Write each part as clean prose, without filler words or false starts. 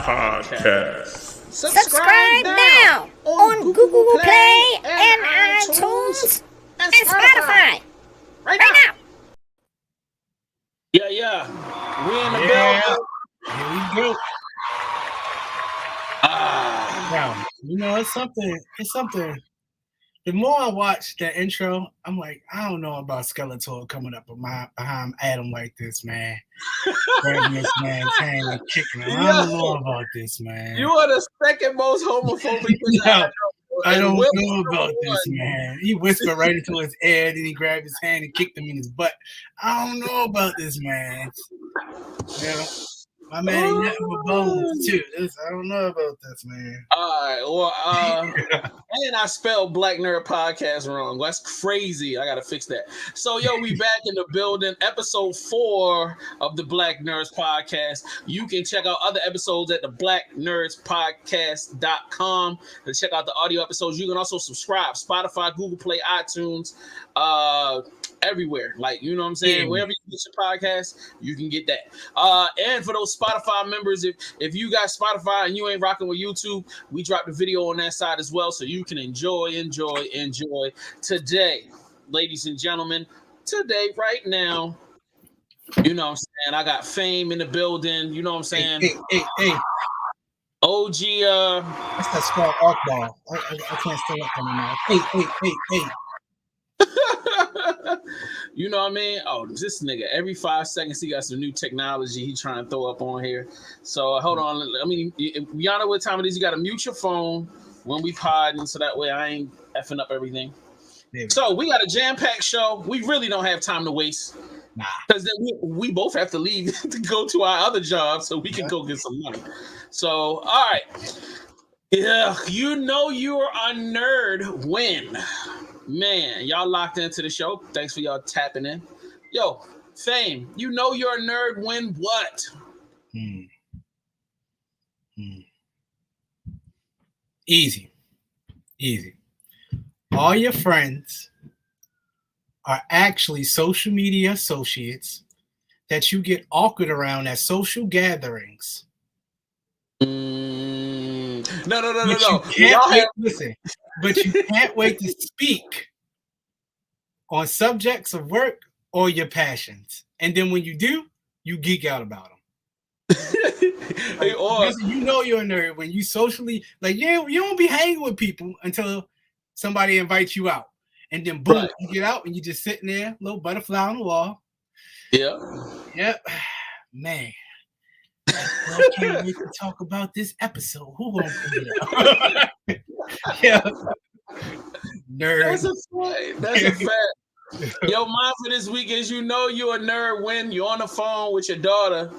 Podcast. Subscribe now on Google Play and iTunes and Spotify. Right now. Yeah. We in the building. Here we go. Now, it's something. The more I watch that intro, I'm like, I don't know about Skeletor coming up behind Adam like this, man. Grabbing this man's hand and kicking him. I don't know about this, man. You are the second most homophobic thing I don't know about this, man. He whispered right into his ear, then he grabbed his hand and kicked him in his butt. I don't know about this, man. Yeah. My man ain't nothing but bones, too. I don't know about this, man. All right. Well, and I spelled Black Nerd Podcast wrong. That's crazy. I got to fix that. So, we back in the building. Episode 4 of the Black Nerds Podcast. You can check out other episodes at the blacknerdspodcast.com to check out the audio episodes. You can also subscribe. Spotify, Google Play, iTunes, everywhere. Like, you know what I'm saying? Yeah. Wherever you get your podcast, you can get that. And for those Spotify members, if you got Spotify and you ain't rocking with YouTube, we dropped the video on that side as well, so you can enjoy today, ladies and gentlemen. Today, right now, you know what I'm saying? I got Fame in the building. You know what I'm saying? Hey. OG. That's that small arc ball. I can't stay up on the Hey. You know what I mean? Oh, this nigga, every 5 seconds he got some new technology he trying to throw up on here. So hold on. I mean, y'all know what time it is. You got to mute your phone when we podding, so that way I ain't effing up everything. So we got a jam-packed show. We really don't have time to waste. Nah. Because then we both have to leave to go to our other jobs so we can go get some money. So, all right. Yeah, you know you're a nerd when... Man, y'all locked into the show. Thanks for y'all tapping in. Yo, Fame, you know you're a nerd when what? Easy. All your friends are actually social media associates that you get awkward around at social gatherings. No. Listen, but you can't wait to speak on subjects of work or your passions. And then when you do, you geek out about them. You know you're a nerd when you socially, like, you don't be hanging with people until somebody invites you out. And then boom, right. You get out and you just sitting there, little butterfly on the wall. Yeah. Yep. Man. I can't wait to talk about this episode. Who gonna put it out? Yeah. Nerd. That's a fact. Yo, mine for this week is you're a nerd when you're on the phone with your daughter.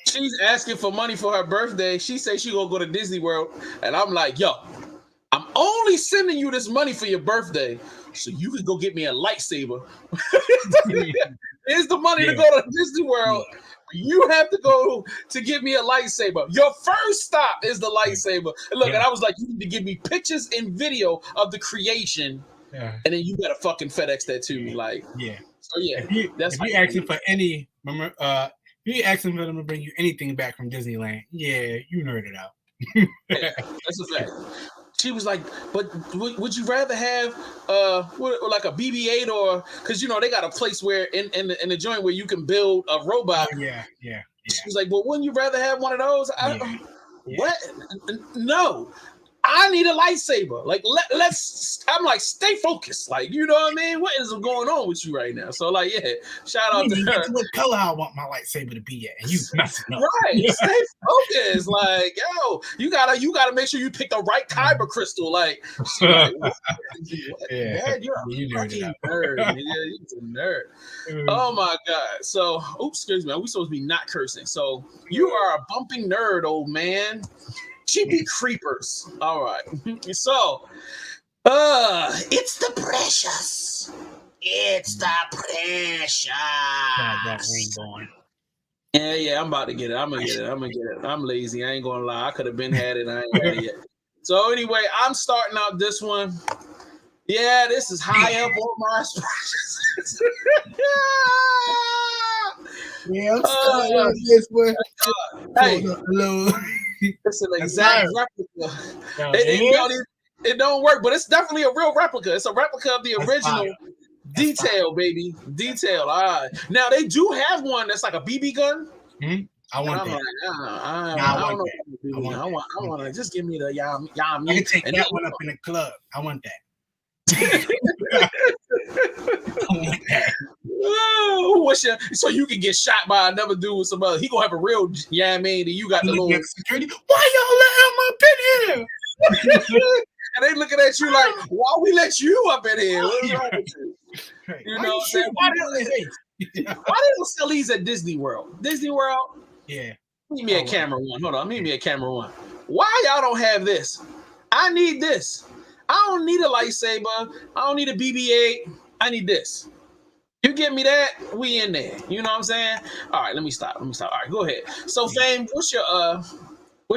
She's asking for money for her birthday. She says she gonna go to Disney World. And I'm like, yo, I'm only sending you this money for your birthday so you can go get me a lightsaber. Here's the money to go to Disney World. Yeah. You have to go to give me a lightsaber. Your first stop is the lightsaber. And look, and I was like, you need to give me pictures and video of the creation, and then you better fucking FedEx that to me. Like, So if you asking for any, remember, if you asking for them to bring you anything back from Disneyland, you nerded out. That's a fact. She was like, but would you rather have like a BB-8 or because they got a place where in the joint where you can build a robot. Yeah. She was like, well, wouldn't you rather have one of those? What? No. I need a lightsaber. Like, I'm like, stay focused. Like, you know what I mean? What is going on with you right now? So, like, shout out to her. What color I want my lightsaber to be at, and you messing up. Right, stay focused. Like, yo, you gotta make sure you pick the right kyber crystal. Like, what? Dad, you're a fucking nerd. Yeah, you're a nerd. Oh my god. So, excuse me. We supposed to be not cursing. So, you are a bumping nerd, old man. She be creepers. All right. So, it's the precious. It's the precious. God, that ring going. Yeah, I'm about to get it. I'm gonna get it. I'm lazy. I ain't gonna lie. I could have been had it. I ain't had it yet. So anyway, I'm starting out this one. Yeah, this is high up on my aspirations. Yeah, I'm starting this one. Hey. Hello. It's an exact replica. It don't work, but it's definitely a real replica. It's a replica of the original. Detail, baby. Detail. All right. Now they do have one that's like a BB gun. Mm-hmm. I want that. I want to just give me the yum. I can take that one up in the club. I want that. So you can get shot by another dude with some other. He gonna have a real man, and you got the little security. Why y'all let him up in here? And they looking at you like, why we let you up in here? What's wrong with you? You know what I'm saying? Why they don't sell these at Disney World? Disney World? Yeah. Meet me at camera one. Hold on. Meet me at camera one. Why y'all don't have this? I need this. I don't need a lightsaber. I don't need a BB-8. I need this. You give me that, we in there. You know what I'm saying? All right, let me stop. All right, go ahead. So, Fame, what's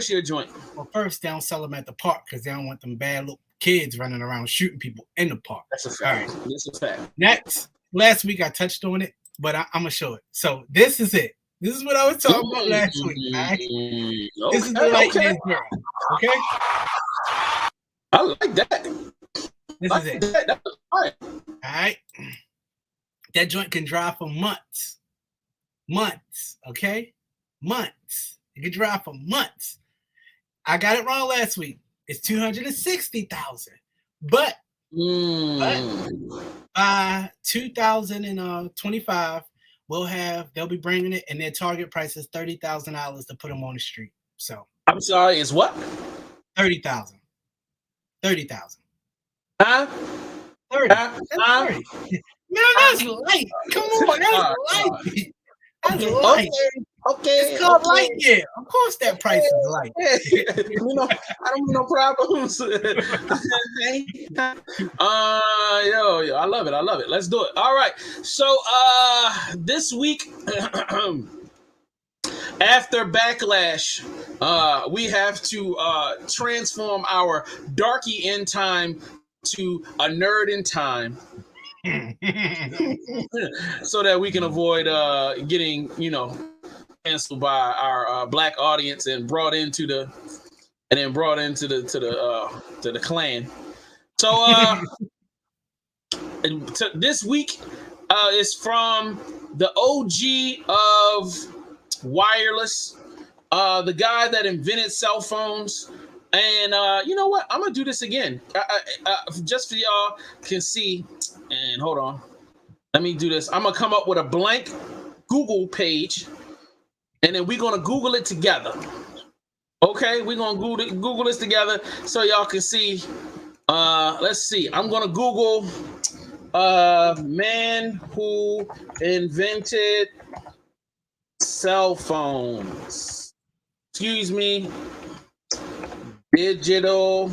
your joint? Well, first, they don't sell them at the park because they don't want them bad little kids running around shooting people in the park. That's a fact. All right. That's a fact. Next, last week I touched on it, but I'm going to show it. So, this is it. This is what I was talking about last week. Right? Okay, this is the light years girl. Okay? I like that. This is it. All right. That joint can drive for months. Months. Okay? Months. It can drive for months. I got it wrong last week. It's 260,000. But by 2025, they'll be bringing it, and their target price is $30,000 to put them on the street. So I'm sorry, it's what? 30,000. 30,000. Huh? 30. That's 30. Man, that's light. Come on, that's light. That's light. Okay. It's called light year. Of course that price is light. I don't have no problems. Yo, I love it. Let's do it. All right. So this week after Backlash, we have to transform our darky in time to a nerd in time. So that we can avoid getting, canceled by our black audience and brought into the clan. So this week is from the OG of wireless, the guy that invented cell phones. And you know what? I'm gonna do this again, just for y'all can see. And hold on, let me do this. I'm gonna come up with a blank Google page, and then we're gonna Google it together. Okay, we're gonna Google this together so y'all can see. Let's see. I'm gonna Google man who invented cell phones. Excuse me. Digital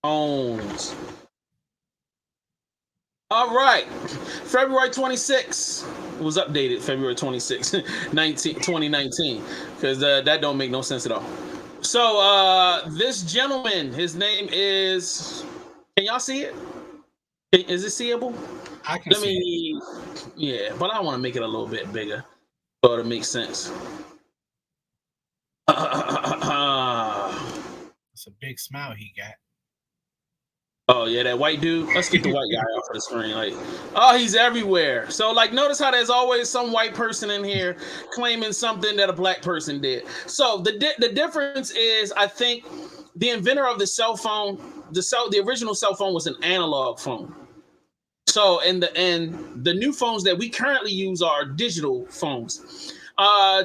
phones. All right. February 26th. It was updated February 26th, 2019. Because that don't make no sense at all. So this gentleman, his name is... Can y'all see it? Is it seeable? I can see it. Yeah, but I want to make it a little bit bigger so it makes sense. It's a big smile he got. Oh yeah, that white dude. Let's get the white guy off of the screen. Like, oh, he's everywhere. So like, notice how there's always some white person in here claiming something that a black person did. So the difference is, I think the inventor of the cell phone, the original cell phone was an analog phone. So and the new phones that we currently use are digital phones.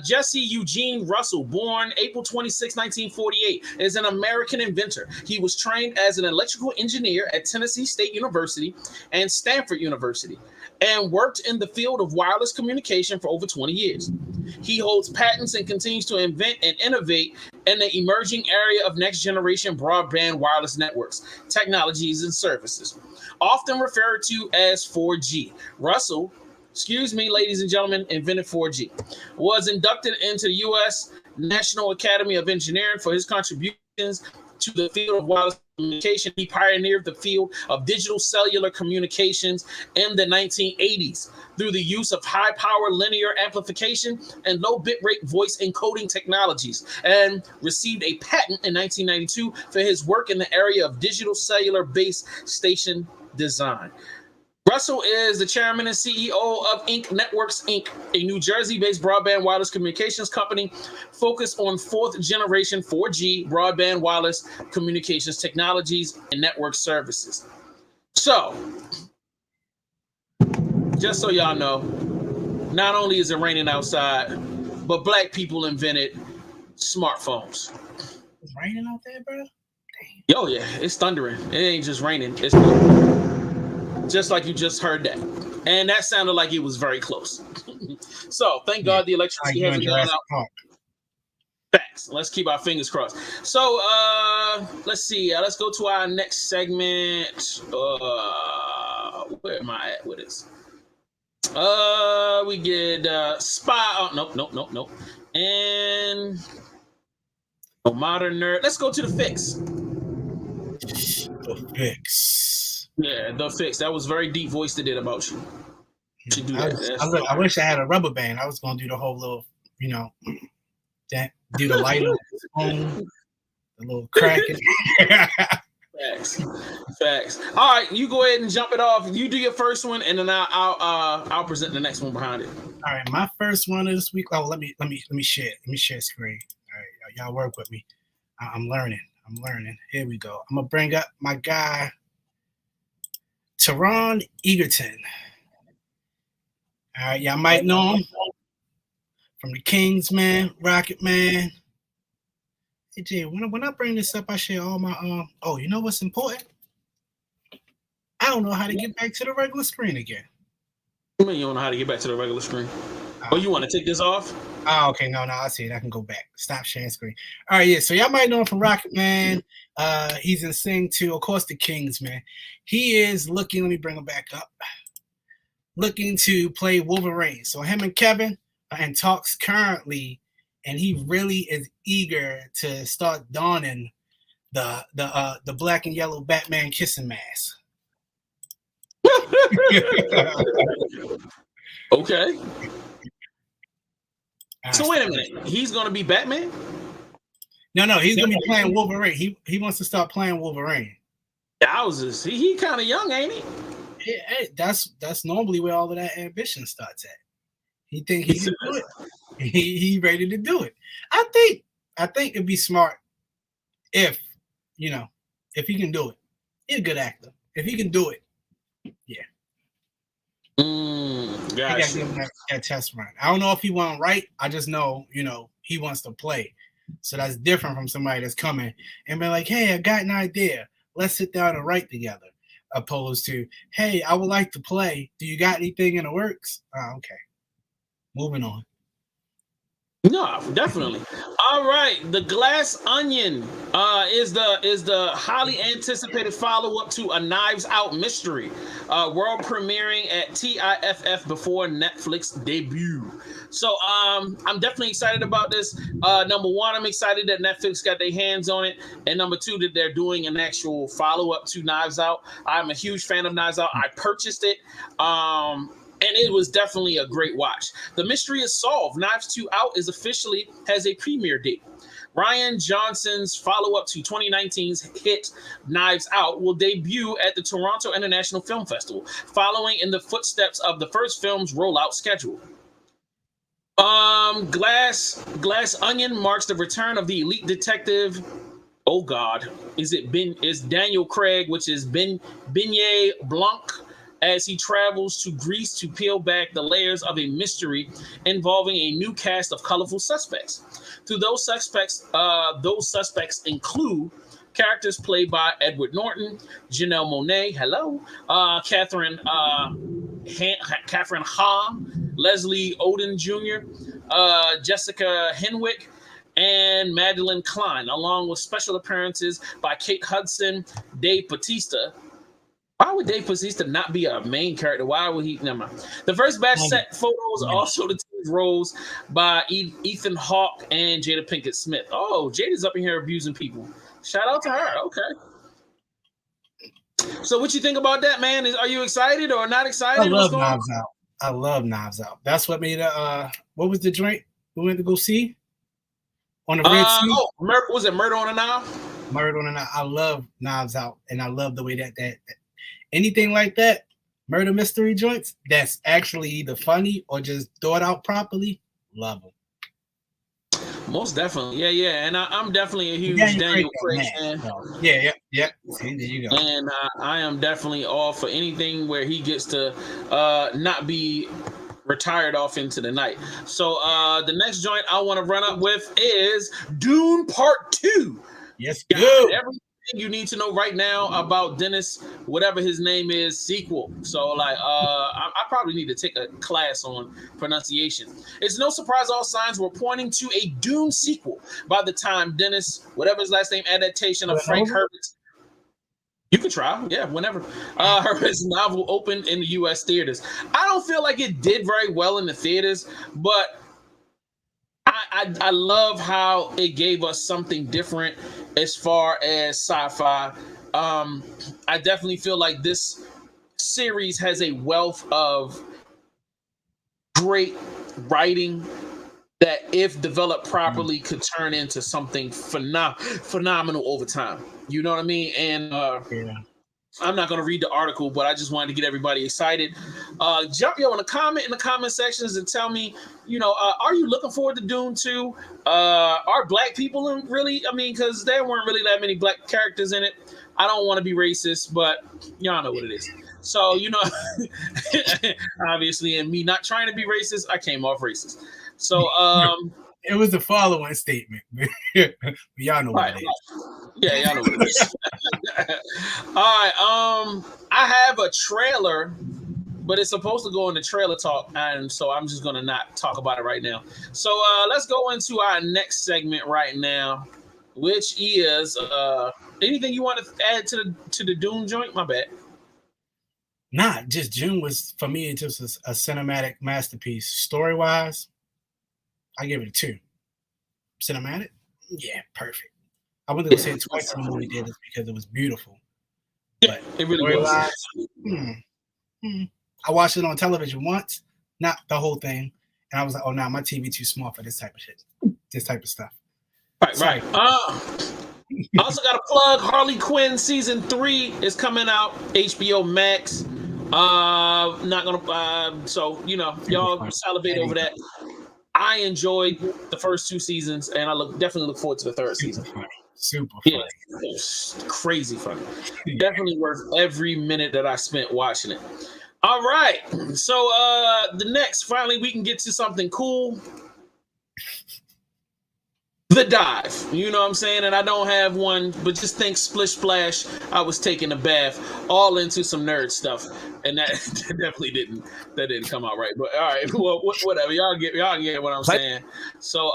Jesse Eugene Russell, born April 26, 1948, is an American inventor. He was trained as an electrical engineer at Tennessee State University and Stanford University, and worked in the field of wireless communication for over 20 years. He holds patents and continues to invent and innovate in the emerging area of next-generation broadband wireless networks, technologies, and services, often referred to as 4G. Russell, ladies and gentlemen, invented 4G. Was inducted into the U.S. National Academy of Engineering for his contributions to the field of wireless communication. He pioneered the field of digital cellular communications in the 1980s through the use of high-power linear amplification and low bitrate voice encoding technologies, and received a patent in 1992 for his work in the area of digital cellular base station design. Russell is the chairman and CEO of Ink Networks, Inc., a New Jersey-based broadband wireless communications company focused on fourth-generation 4G broadband wireless communications technologies and network services. So, just so y'all know, not only is it raining outside, but black people invented smartphones. It's raining out there, bro? Yo, yeah, it's thundering. It ain't just raining. It's just like you just heard that. And that sounded like it was very close. So thank God the electricity hasn't gone out. Facts. Let's keep our fingers crossed. So let's see. Let's go to our next segment. Where am I at with this? We get spy. Oh, nope. And modern nerd. Let's go to the fix. The fix. Yeah, the fix. That was very deep voice they did about you. Should do that. I wish I had a rubber band. I was gonna do the whole little, do the light on the phone, the little cracking. Facts. All right, you go ahead and jump it off. You do your first one, and then I'll present the next one behind it. All right, my first one of this week. Oh, let me share. Let me share screen. All right, y'all work with me. I'm learning. Here we go. I'm gonna bring up my guy, Taron Egerton. All right, y'all might know him from the Kings, man, Rocket Man. Hey, Jay, when I bring this up, I share all my Oh, you know what's important? I don't know how to get back to the regular screen again. You mean you don't know how to get back to the regular screen? You want to take this off? Oh, okay. No, I see it. I can go back. Stop sharing screen. All right, yeah. So y'all might know him from Rocket Man. He's in Sing 2, of course, the Kings, man. He is looking. Let me bring him back up. Looking to play Wolverine. So him and Kevin are in talks currently, and he really is eager to start donning the black and yellow Batman kissing mask. Okay. So wait a minute. He's gonna be Batman? No, he's gonna be playing Wolverine. He wants to start playing Wolverine. Yowzers. He kind of young, ain't he? Yeah, that's normally where all of that ambition starts at. He think he can do it. He ready to do it. I think it'd be smart if he can do it. He's a good actor. If he can do it, yeah. Gotcha. Give him that test run. I don't know if he won right. I just know, he wants to play. So that's different from somebody that's coming and be like, hey, I got an idea. Let's sit down and write together. Opposed to, hey, I would like to play. Do you got anything in the works? Okay. Moving on. No, definitely. All right, The Glass Onion is the highly anticipated follow-up to A Knives Out mystery, world premiering at TIFF before Netflix debut. So I'm definitely excited about this. Number one, I'm excited that Netflix got their hands on it, and number two, that they're doing an actual follow-up to Knives Out. I'm a huge fan of Knives Out. I purchased it. And it was definitely a great watch. The mystery is solved. Knives 2 Out has a premiere date. Rian Johnson's follow-up to 2019's hit Knives Out will debut at the Toronto International Film Festival, following in the footsteps of the first film's rollout schedule. Glass Onion marks the return of the elite detective. Oh God, is Daniel Craig, which is Beignet Blanc, as he travels to Greece to peel back the layers of a mystery involving a new cast of colorful suspects. Those suspects include characters played by Edward Norton, Janelle Monáe, Catherine Hahn, Leslie Odom Jr., Jessica Henwick, and Madeline Klein, along with special appearances by Kate Hudson, Dave Bautista. Why would Dave Bautista not be a main character? Why would he? Never mind. The first batch set photos also the team's roles by Ethan Hawke and Jada Pinkett Smith. Oh, Jada's up in here abusing people. Shout out to her. Okay. So what you think about that, man? Are you excited or not I excited? love Knives Out. I love Knives Out. That's what made what was the joint we went to go see on the Red Sea? Was it Murder on the Nile? Murder on the Nile. I love Knives Out, and I love the way that anything like that, murder mystery joints, that's actually either funny or just thought out properly. Love them. Most definitely, yeah, and I'm definitely a huge Daniel Craig fan. Yeah. See, there you go. And I am definitely all for anything where he gets to not be retired off into the night. So the next joint I want to run up with is Dune Part 2. Yes, good. Everything you need to know right now about Dennis, whatever his name is, sequel. So like I probably need to take a class on pronunciation. It's no surprise all signs were pointing to a Dune sequel by the time Dennis, whatever his last name, adaptation of Frank Herbert's. You could try, yeah, whenever. Herbert's novel opened in the U.S. theaters. I don't feel like it did very well in the theaters, but I love how it gave us something different as far as sci-fi. I definitely feel like this series has a wealth of great writing that, if developed properly, could turn into something phenomenal over time. You know what I mean? And I'm not going to read the article, but I just wanted to get everybody excited. Jump in the comment sections and tell me, are you looking forward to Dune 2? Are black people really? I mean, because there weren't really that many black characters in it. I don't want to be racist, but y'all know what it is. So, obviously, and me not trying to be racist, I came off racist. So, it was a following statement. Y'all know what it is. Yeah, y'all know what it is. All right. I have a trailer, but it's supposed to go in the trailer talk, and so I'm just gonna not talk about it right now. So let's go into our next segment right now, which is anything you want to add to the Dune joint? My bad. Nah, just Dune was, for me, just a cinematic masterpiece. Story wise, I give it a 2. Cinematic, yeah, perfect. I went to go see it twice in the movie theaters because it was beautiful. Yeah, but it really was. I watched it on television once, not the whole thing, and I was like, "Oh, now my TV too small for this type of shit, this type of stuff." Right. I also got to plug Harley Quinn season 3 is coming out, HBO Max. Not gonna. So y'all salivate over that. I enjoyed the first 2 seasons, and I definitely look forward to the third season. Super funny. Yeah, crazy funny. Definitely worth every minute that I spent watching it. All right, so finally we can get to something cool. The dive, you know what I'm saying? And I don't have one, but just think Splish Splash, I was taking a bath, all into some nerd stuff, and that definitely didn't come out right. But all right, well, whatever, y'all get what I'm saying. So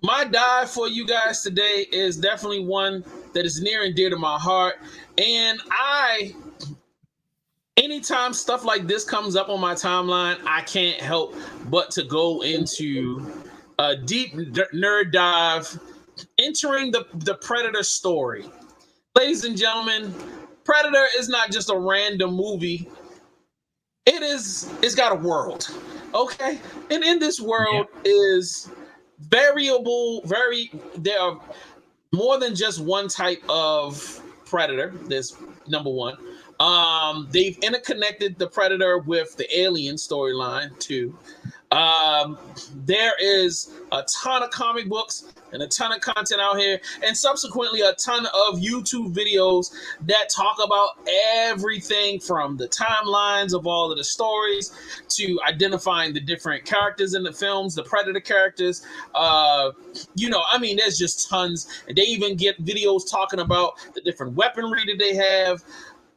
my dive for you guys today is definitely one that is near and dear to my heart, and anytime stuff like this comes up on my timeline, I can't help but to go into a deep nerd dive, entering the Predator story. Ladies and gentlemen, Predator is not just a random movie. It's got a world, okay? And in this world is variable, there are more than just one type of predator. There's number one. They've interconnected the Predator with the Alien storyline too. There is a ton of comic books and a ton of content out here, and subsequently a ton of YouTube videos that talk about everything from the timelines of all of the stories to identifying the different characters in the films, the Predator characters. There's just tons. They even get videos talking about the different weaponry that they have.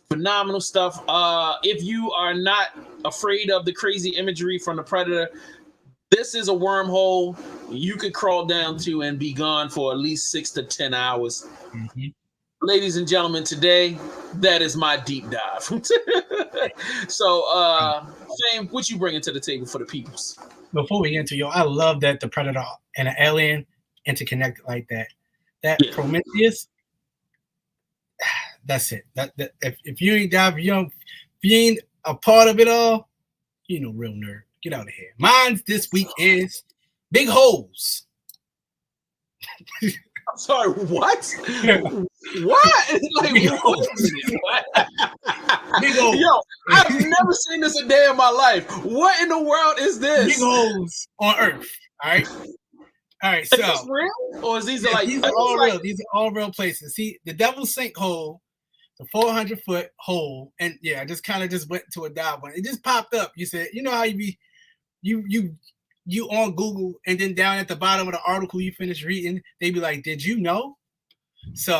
Phenomenal stuff. If you are not afraid of the crazy imagery from the Predator, this is a wormhole you could crawl down to and be gone for at least 6 to 10 hours. Mm-hmm. Ladies and gentlemen, today, that is my deep dive. So, Shane, what you bringing to the table for the peoples? Before we enter, I love that the Predator and an alien interconnected like that. Prometheus, That's it. That if you ain't dive, if you ain't a part of it all, you know, real nerd. Get out of here. Mine this week is big holes. I'm sorry, what? What? Like, Big what? holes. Big holes. Yo, I've never seen this a day in my life. What in the world is this? Big holes on Earth. All right. Is this real? Or is these like these are all real? These are all real places. See, the Devil's Sinkhole, the 400-foot hole, and yeah, I just kind of just went to a dive one. It just popped up. You said, you know how you be, you on Google, and then down at the bottom of the article you finish reading, they be like, "Did you know?" So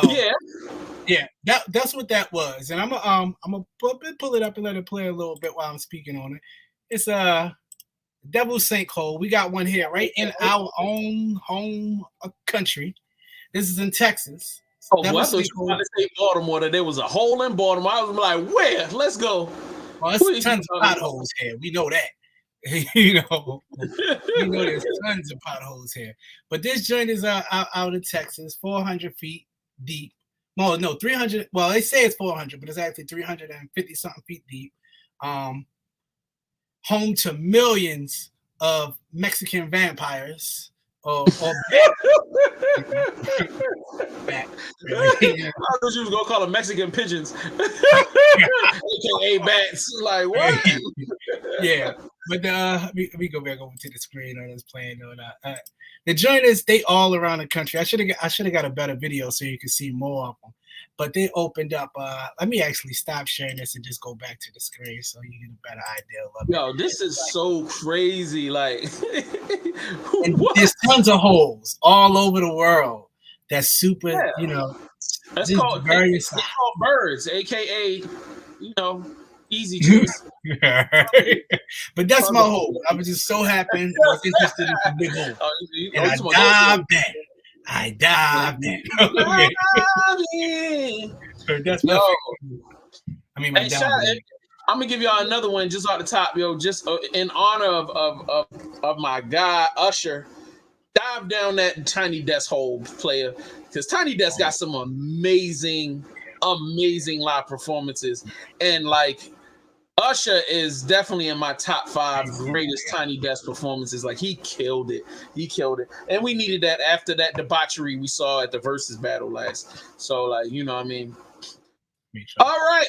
yeah, that's what that was. And I'm gonna pull it up and let it play a little bit while I'm speaking on it. It's Devil's Sinkhole. We got one here right in our own home country. This is in Texas. Oh, well, I thought you were about to say Baltimore, that there was a hole in Baltimore. I was like, where? Let's go. Well, there's tons of potholes here. We know that. You know there's tons of potholes here. But this joint is out in Texas, 400 feet deep. Well, no, 300. Well, they say it's 400, but it's actually 350 something feet deep. Home to millions of Mexican vampires. I thought you was gonna call them Mexican pigeons, aka bats. Like what? Yeah, but let me go back over to the screen on this playing. The joint is they all around the country. I should have got a better video so you can see more of them. But they opened up. Let me actually stop sharing this and just go back to the screen so you get a better idea of it. Yo, this is so crazy. Like, there's tons of holes all over the world. That's super. Yeah. You know, that's called birds, aka easy choice. But that's my hole. I was just so happy. I was interested in the big hole, and I dived in. That's my favorite. I mean, I'm gonna give y'all another one just off the top, yo. Just in honor of my guy Usher. Dive down that Tiny Desk hole, player, because Tiny Desk got some amazing live performances, and like Usher is definitely in my top 5 greatest Tiny Desk performances. Like he killed it, and we needed that after that debauchery we saw at the Versus battle last. So like, you know what I mean? All right.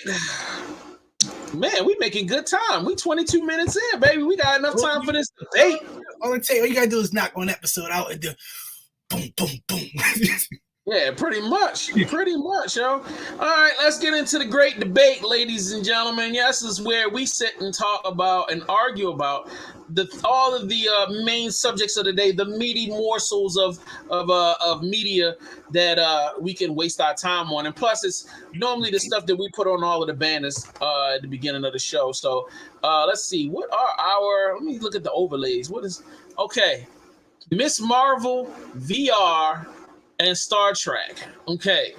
Man, we making good time. We 22 minutes in, baby. We got enough time for this debate. All you gotta do is knock one episode out and do boom, boom, boom. Yeah, pretty much, yo. All right, let's get into the great debate, ladies and gentlemen. Yes, this is where we sit and talk about and argue about all of the main subjects of the day, the meaty morsels of media that we can waste our time on. And plus, it's normally the stuff that we put on all of the banners at the beginning of the show. So let's see, what are let me look at the overlays. Okay, Miss Marvel, VR, and Star Trek. Okay.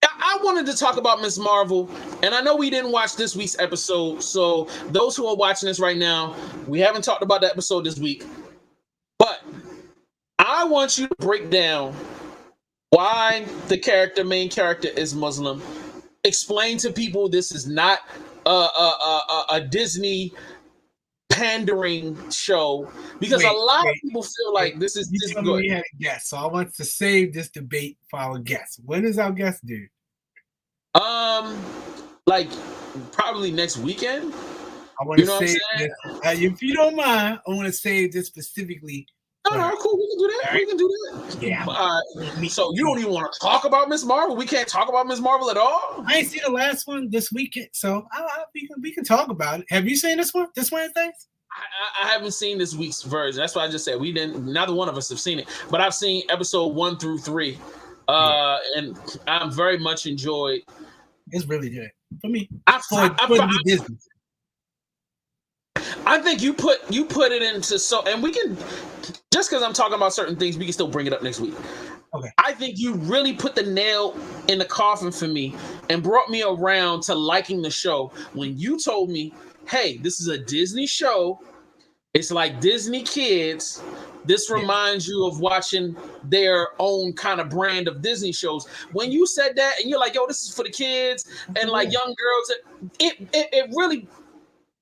I wanted to talk about Miss Marvel, and I know we didn't watch this week's episode, so those who are watching this right now, we haven't talked about the episode this week, but I want you to break down why the main character is Muslim. Explain to people this is not a Disney pandering show, because a lot of people feel like this is good. We had a guest, so I want to save this debate for our guest. When is our guest due? Like probably next weekend. I want to save this. If you don't mind, I want to save this specifically. All right, cool. We can do that. Right. We can do that. Yeah. So you don't even want to talk about Miss Marvel? We can't talk about Miss Marvel at all? I ain't seen the last one this weekend, so we can talk about it. Have you seen this one? This Wednesday? I haven't seen this week's version. That's why I just said we didn't. Neither one of us have seen it, but I've seen episode 1 through 3, and I'm very much enjoyed. It's really good for me. I think you put it into and we can, just because I'm talking about certain things, we can still bring it up next week. Okay. I think you really put the nail in the coffin for me and brought me around to liking the show when you told me, hey, this is a Disney show. It's like Disney Kids, This reminds you of watching their own kind of brand of Disney shows. When you said that, and you're like, "Yo, this is for the kids and like young girls," it really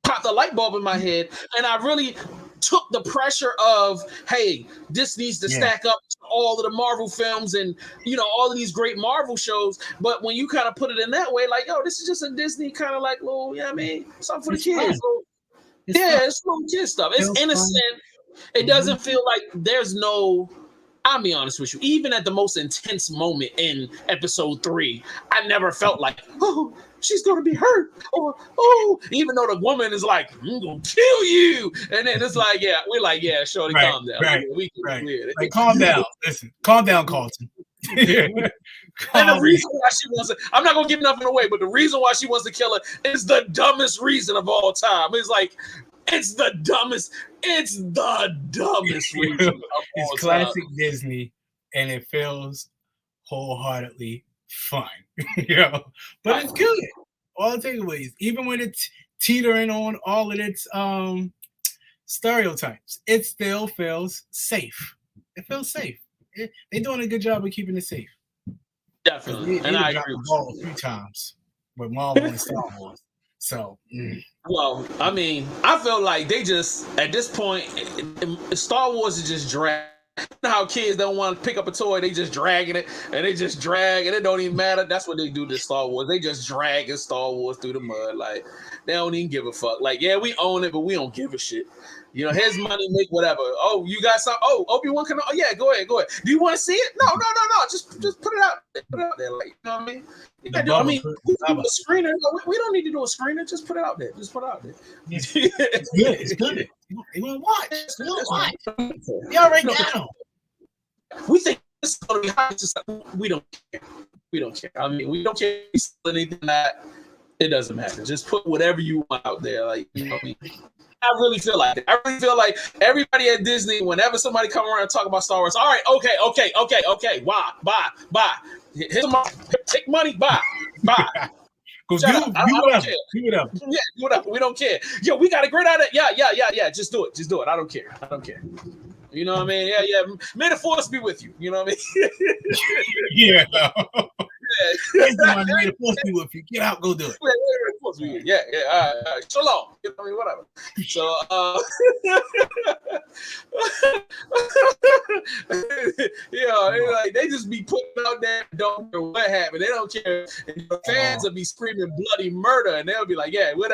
popped a light bulb in my head, and I really took the pressure of, hey, this needs to stack up to all of the Marvel films and all of these great Marvel shows. But when you kind of put it in that way, like, yo, this is just a Disney kind of like little, something for the kids. It's little kid stuff. It's innocent. It doesn't feel like there's no. I'll be honest with you. Even at the most intense moment in episode 3, I never felt like, oh, she's gonna be hurt, or even though the woman is like, I'm gonna kill you, and then it's like, we're like, shorty, calm down, like, calm down. Listen, calm down, Carlton. And the reason why she wants to, I'm not gonna give nothing away, but the reason why she wants to kill her is the dumbest reason of all time. It's like, it's the dumbest reason. It's classic Disney, and it feels wholeheartedly fun, but it's good. All the takeaways, even when it's teetering on all of its stereotypes, it still feels safe. It feels safe. They're doing a good job of keeping it safe. Definitely, and I agree. A few times with Marvel and Star Wars. So, well, I mean, I feel like they just at this point, Star Wars is just drag. You know how kids don't want to pick up a toy, they just dragging it, and they just drag, and it don't even matter. That's what they do to Star Wars. They just dragging Star Wars through the mud. Like, they don't even give a fuck. Like, we own it, but we don't give a shit. Here's money, make whatever. Oh, you got some? Oh, Obi-Wan can. Oh, yeah, go ahead. Do you want to see it? No. Just put it out. Put it out there. Like, you know what I mean? We do a screener. We don't need to do a screener. Just put it out there. It's good. It's good. You want to watch? You already know. We think this is going to be hot. We don't care. We don't care. I mean, we don't care if you sell anything that. It doesn't matter. Just put whatever you want out there. Like, you know what I mean? I really feel like it. I really feel like everybody at Disney, whenever somebody come around and talk about Star Wars, all right, okay. Why? Buy. Here's some money. Take money, buy. Go do it up. Yeah, do it up. We don't care. Yo, we got a great idea. Yeah. Just do it. I don't care. You know what I mean? Yeah. May the force be with you. You know what I mean? Yeah. May the force be with you. Get out, go do it. Yeah. All right. So long. You know what I mean? Whatever. So, like they just be putting out there. Don't care what happened. They don't care. And the fans will be screaming bloody murder, and they'll be like, we're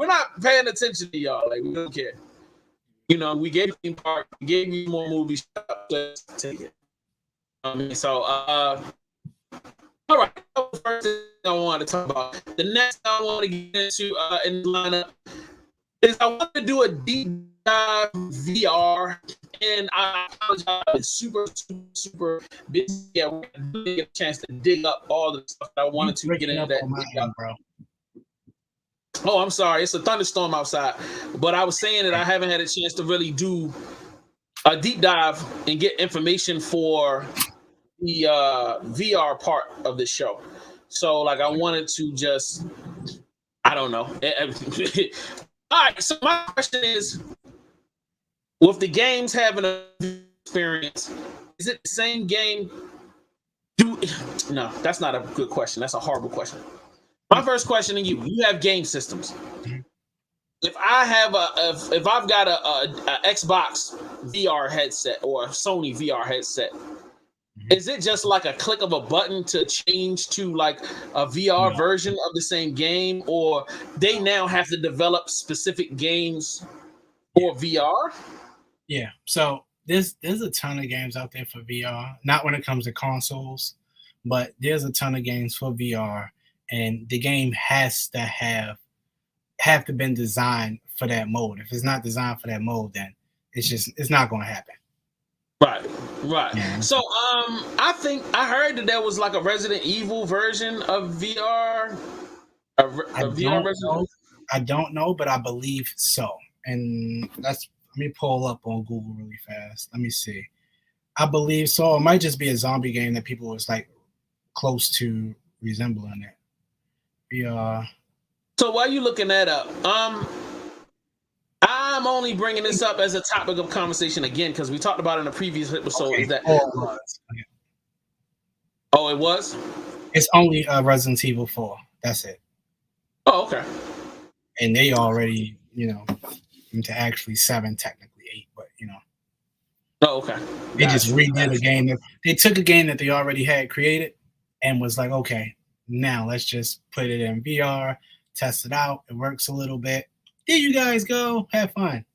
not paying attention to y'all. Like, we don't care. We gave you theme park, we gave you more movies. Let's take it. So, all right. That was the first thing I wanted to talk about. The next I want to get into in the lineup is I want to do a deep dive VR, and I apologize. I've been super busy. We didn't get a chance to dig up all the stuff that I wanted to get into that. Bro. Oh, I'm sorry. It's a thunderstorm outside. But I was saying that I haven't had a chance to really do a deep dive and get information for the VR part of the show. So, like, I wanted to just, I don't know. All right. So my question is, with the games having an experience, is it the same game? No, that's not a good question. That's a horrible question. My first question to you: you have game systems. If I have if I've got a Xbox VR headset or a Sony VR headset, is it just like a click of a button to change to like a VR version of the same game, or they now have to develop specific games for VR? Yeah. So there's a ton of games out there for VR. Not when it comes to consoles, but there's a ton of games for VR. And the game has to have been designed for that mode. If it's not designed for that mode, then it's not going to happen. Right. Yeah. So I think I heard that there was like a Resident Evil version of VR. I don't know, but I believe so. And let me pull up on Google really fast. Let me see. I believe so. It might just be a zombie game that people was like close to resembling it. VR. So while you looking that up, I'm I'm only bringing this up as a topic of conversation again because we talked about it in a previous episode. Okay, Is that? 4 was. Oh, it was. It's only Resident Evil 4. That's it. Oh, okay. And they already, into actually 7, technically 8, but Oh, okay. they just redid a game. They took a game that they already had created and was like, okay, now let's just put it in VR, test it out. It works a little bit. There you guys go. Have fun.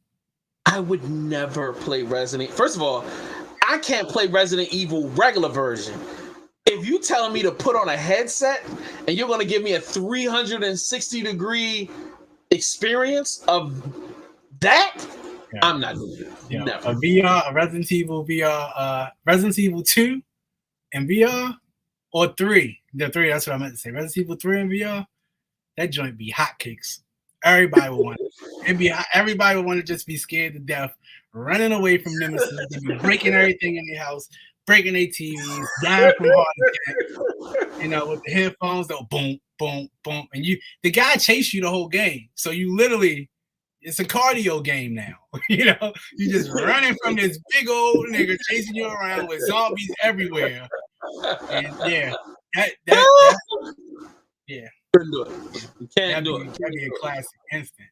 I would never play Resident. First of all, I can't play Resident Evil regular version. If you telling me to put on a headset and you're going to give me a 360-degree experience of that, yeah. I'm not doing it. Yeah. Never. A Resident Evil VR, Resident Evil 2 in VR or 3. The 3, that's what I meant to say. Resident Evil 3 in VR, that joint be hotcakes. Everybody would want it. Everybody would want to just be scared to death, running away from Nemesis, be breaking everything in their house, breaking their TVs, dying from heart attack. With the headphones, they'll boom, boom, boom, and the guy chased you the whole game. So you literally, it's a cardio game now. You just running from this big old nigga chasing you around with zombies everywhere. And yeah, yeah. Couldn't do it. You can't do it. That'd be a classic instant.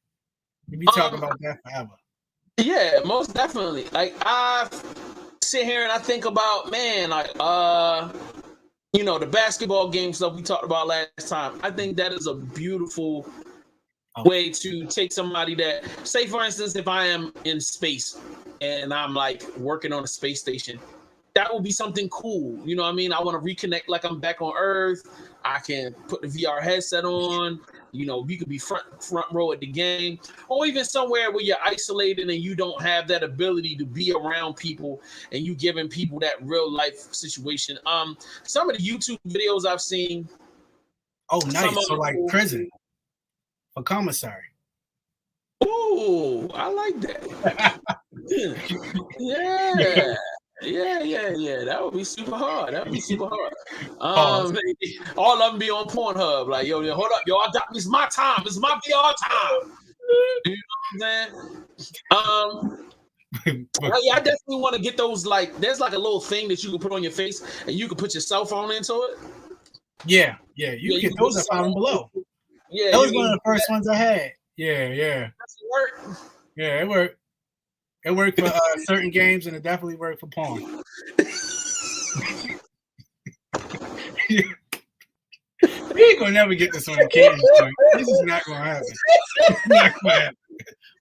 We'd be talking about that forever. Yeah, most definitely. Like I sit here and I think about, man, like the basketball game stuff we talked about last time. I think that is a beautiful way to take somebody that, say for instance, if I am in space and I'm like working on a space station, that would be something cool. You know what I mean? I want to reconnect like I'm back on Earth. I can put the VR headset on. You could be front row at the game, or even somewhere where you're isolated and you don't have that ability to be around people, and you giving people that real life situation. Some of the YouTube videos I've seen. Oh, nice. So like prison, a commissary. Ooh, I like that. Yeah. Yeah. That would be super hard. All of them be on Pornhub. Like, yo, hold up, yo, it's my time. It's my VR time. You know what I'm saying? I definitely want to get those. Like, there's like a little thing that you can put on your face, and you can put your cell phone into it. Yeah. You can get those up down below. Yeah, that was one of the first ones I had. Yeah. Does it work? Yeah, it worked. It worked for certain games, and it definitely worked for porn. We ain't gonna never get this on the camera. This is not gonna happen. It's not gonna happen.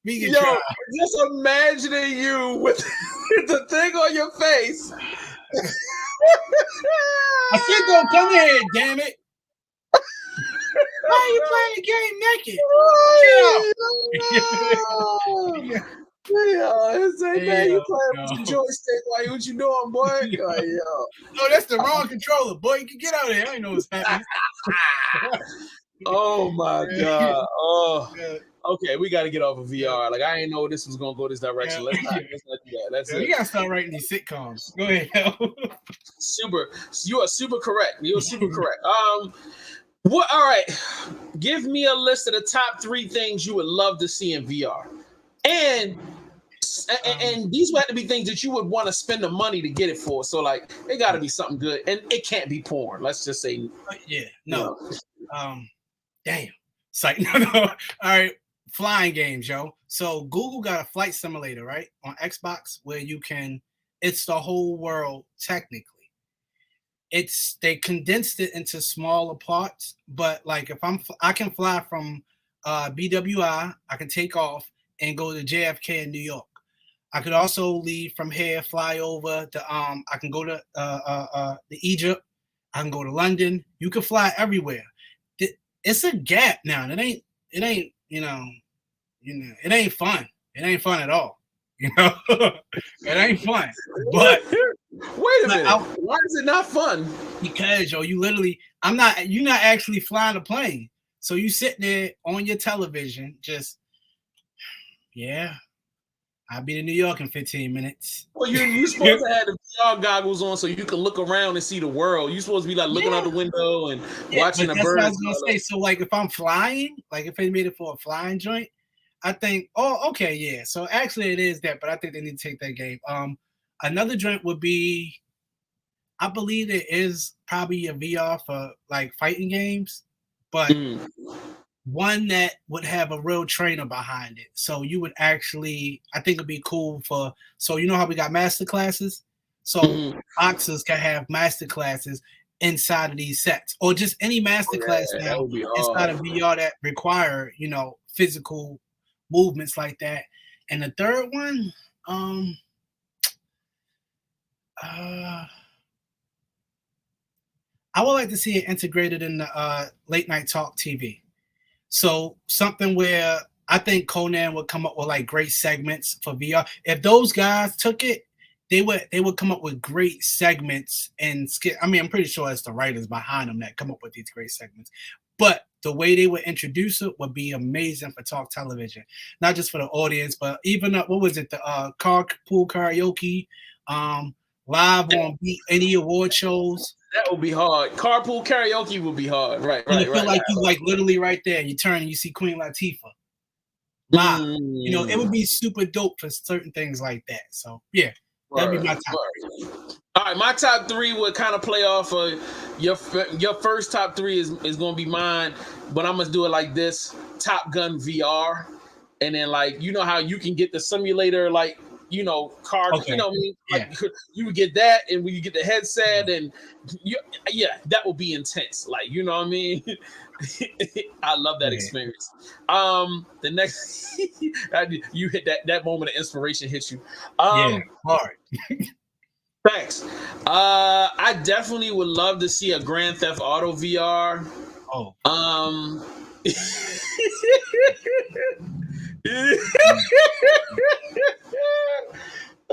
We can try. Just imagining you with the thing on your face. I said, "Don't come here, damn it! Why are you playing the game naked? Get out!" It's like, man, you playing with your joystick. Like, what you doing, boy? Like, No, that's the wrong controller, boy. You can get out of here. I ain't know what's happening. Oh my god. Oh, okay. We got to get off of VR. Like, I ain't know this was gonna go this direction. Let's not do that. That's it. You gotta start writing these sitcoms. Go ahead. You are super correct. You're super correct. What? All right. Give me a list of the top 3 things you would love to see in VR. And these would have to be things that you would want to spend the money to get it for. So like, it got to be something good, and it can't be porn. Let's just say, no. Damn. It's like no. All right, flying games, yo. So Google got a flight simulator, right, on Xbox, where you can. It's the whole world technically. They condensed it into smaller parts, but like if I can fly from BWI, I can take off and go to JFK in New York. I could also leave from here, fly over to I can go to Egypt. I can go to London. You can fly everywhere. It's a gap now. It ain't it ain't fun. It ain't fun at all. It ain't fun. But wait a minute. Why is it not fun? Because you're not actually flying a plane. So you sit there on your television, just I'll be in New York in 15 minutes. Well, you're supposed to have the VR goggles on so you can look around and see the world. You're supposed to be like looking out the window and watching the birds. That's what I was gonna say. So like if I'm flying, like if they made it for a flying joint, I think. Oh, okay, yeah. So actually, it is that, but I think they need to take that game. Another joint would be, I believe it is probably a VR for like fighting games, but one that would have a real trainer behind it. So you would actually, I think it'd be cool for. So you know how we got master classes, so boxers can have master classes inside of these sets, or just any master class now inside of VR that require physical movements like that. And the third one, I would like to see it integrated in the late night talk TV. So something where I think Conan would come up with like great segments for VR. If those guys took it, they would come up with great segments and skit. I mean, I'm pretty sure it's the writers behind them that come up with these great segments. But the way they would introduce it would be amazing for talk television, not just for the audience, but even what was it, the carpool karaoke, live on any award shows. That would be hard. Carpool karaoke would be hard. Right. And you feel like you like literally right there. You turn and you see Queen Latifah live. It would be super dope for certain things like that. So yeah, that'd be my top. All right, my top three would kind of play off of your first top three is going to be mine, but I'm gonna do it like this: Top Gun VR, and then like how you can get the simulator like. Car, okay. What I mean? Like, you would get that, and when you get the headset, and that would be intense. Like, you know what I mean? I love that experience. The next, you hit that moment of inspiration hits you. Hard. Thanks. I definitely would love to see a Grand Theft Auto VR. Oh.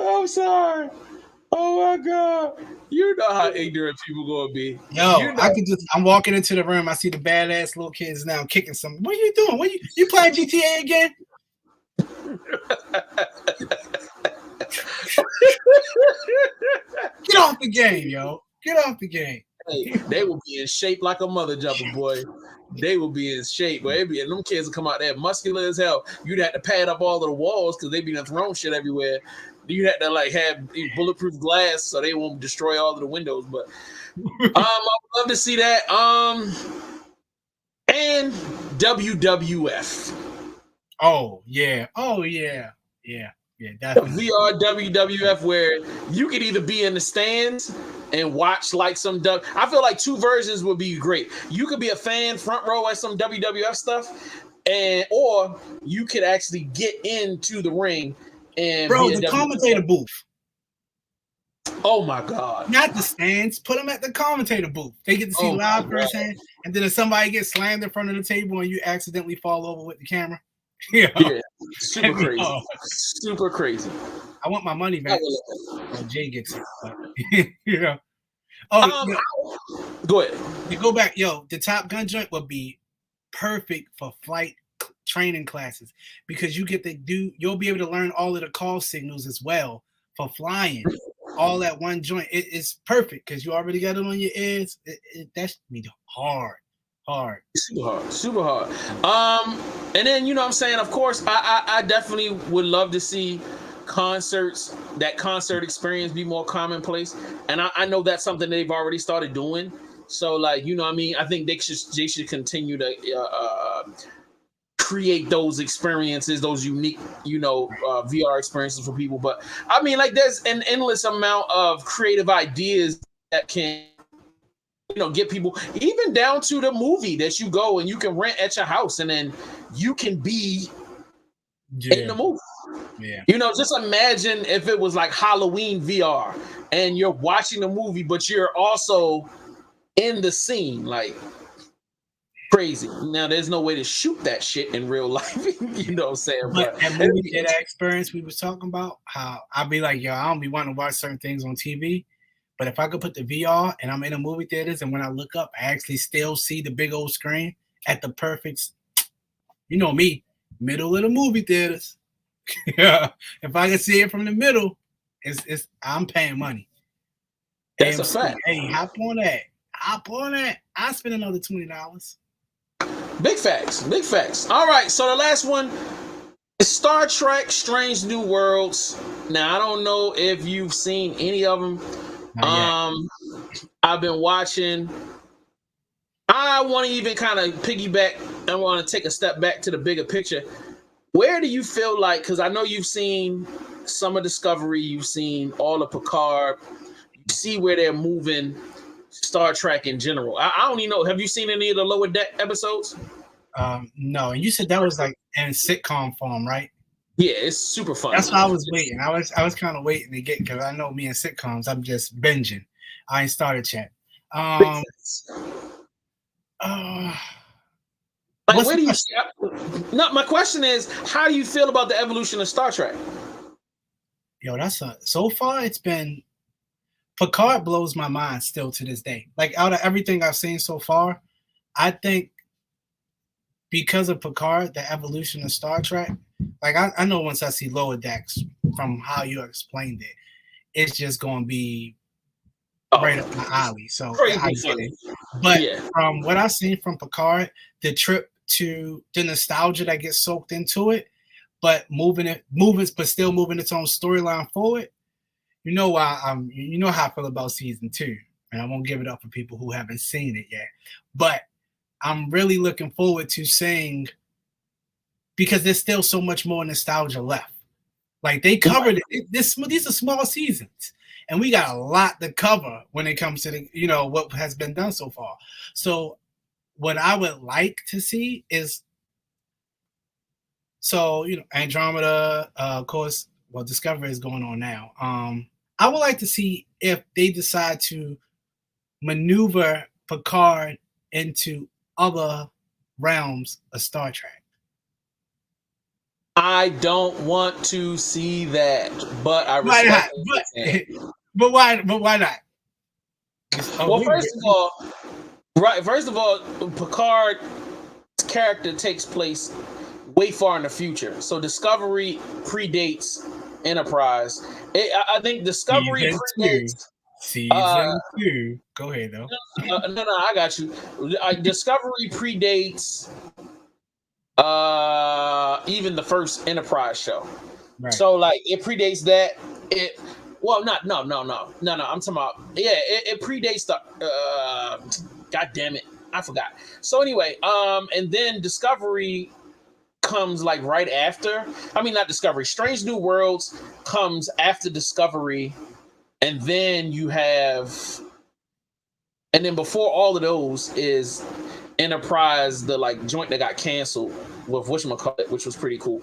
I'm sorry. Oh my God. You know how ignorant people gonna be. I'm walking into the room, I see the badass little kids now kicking something. What are you doing? You playing GTA again? Get off the game, yo. Get off the game. Hey, they will be in shape like a mother jumper, boy. They will be in shape, but and them kids will come out there muscular as hell. You'd have to pad up all of the walls because they be throwing shit everywhere. You'd have to like have bulletproof glass so they won't destroy all of the windows. But I would love to see that. And WWF. Oh yeah, definitely. VR WWF where you could either be in the stands and watch like some I feel like two versions would be great. You could be a fan front row at some WWF stuff, or you could actually get into the ring and the commentator booth. Oh my God! Not the stands. Put them at the commentator booth. They get to see live firsthand. And then if somebody gets slammed in front of the table and you accidentally fall over with the camera, yeah, super crazy. Super crazy. I want my money back. Jay gets it, but go ahead. To go back, the Top Gun joint would be perfect for flight training classes because you'll be able to learn all of the call signals as well for flying. All at one joint. It's perfect because you already got it on your ears. That should be hard. Super hard. And then what I'm saying, of course, I definitely would love to see concerts, that concert experience be more commonplace. And I know that's something they've already started doing. So like, what I mean? I think they should continue to create those experiences, those unique, VR experiences for people. But I mean, like, there's an endless amount of creative ideas that can, get people, even down to the movie that you go and you can rent at your house, and then you can be in the movie. Yeah. Just imagine if it was like Halloween VR and you're watching the movie, but you're also in the scene, like. Crazy. Now, there's no way to shoot that shit in real life. You know what I'm saying? But that movie theater experience we was talking about, how I'd be like, I don't be wanting to watch certain things on TV. But if I could put the VR and I'm in the movie theaters and when I look up, I actually still see the big old screen at the perfect, me, middle of the movie theaters. Yeah. If I can see it from the middle, I'm paying money. That's a fact. Hey, hop on that. I spend another $20. Big facts. All right, so the last one, Star Trek Strange New Worlds. Now I don't know if you've seen any of them. Not yet. I've been watching. I want to even kind of piggyback. I want to take a step back to the bigger picture. Where do you feel like, because I know you've seen some of Discovery, you've seen all of Picard, you see where they're moving Star Trek in general. I don't even know. Have you seen any of the Lower Deck episodes? No, and you said that was like in sitcom form, right? Yeah, it's super fun. That's why I was waiting. I was kind of waiting to get, because I know me and sitcoms, I'm just binging. I ain't started yet. Like, where do you see? No, my question is, how do you feel about the evolution of Star Trek? Yo, so far it's been, Picard blows my mind still to this day. Like, out of everything I've seen so far, I think because of Picard, the evolution of Star Trek, like I know once I see Lower Decks, from how you explained it, it's just going to be right up my alley. So I get it. But from what I've seen from Picard, the trip to the nostalgia that gets soaked into it, but still moving its own storyline forward. You know you know how I feel about season 2, and I won't give it up for people who haven't seen it yet. But I'm really looking forward to seeing, because there's still so much more nostalgia left. Like, they covered it. These are small seasons, and we got a lot to cover when it comes to what has been done so far. So what I would like to see is, Andromeda, of course, well, Discovery is going on now. I would like to see if they decide to maneuver Picard into other realms of Star Trek. I don't want to see that, but I respect. But why not? Well, first of all, Picard's character takes place way far in the future, so Discovery predates Enterprise. I think Discovery predates season 2. Go ahead, though. No, I got you. Discovery predates even the first Enterprise show. Right. So like it predates that. No. I'm talking about it predates the God damn it, I forgot. So anyway, and then Discovery comes like right after. I mean, not Discovery. Strange New Worlds comes after Discovery, and then you have, and then before all of those is Enterprise, the like joint that got canceled with whatchamacallit, which was pretty cool.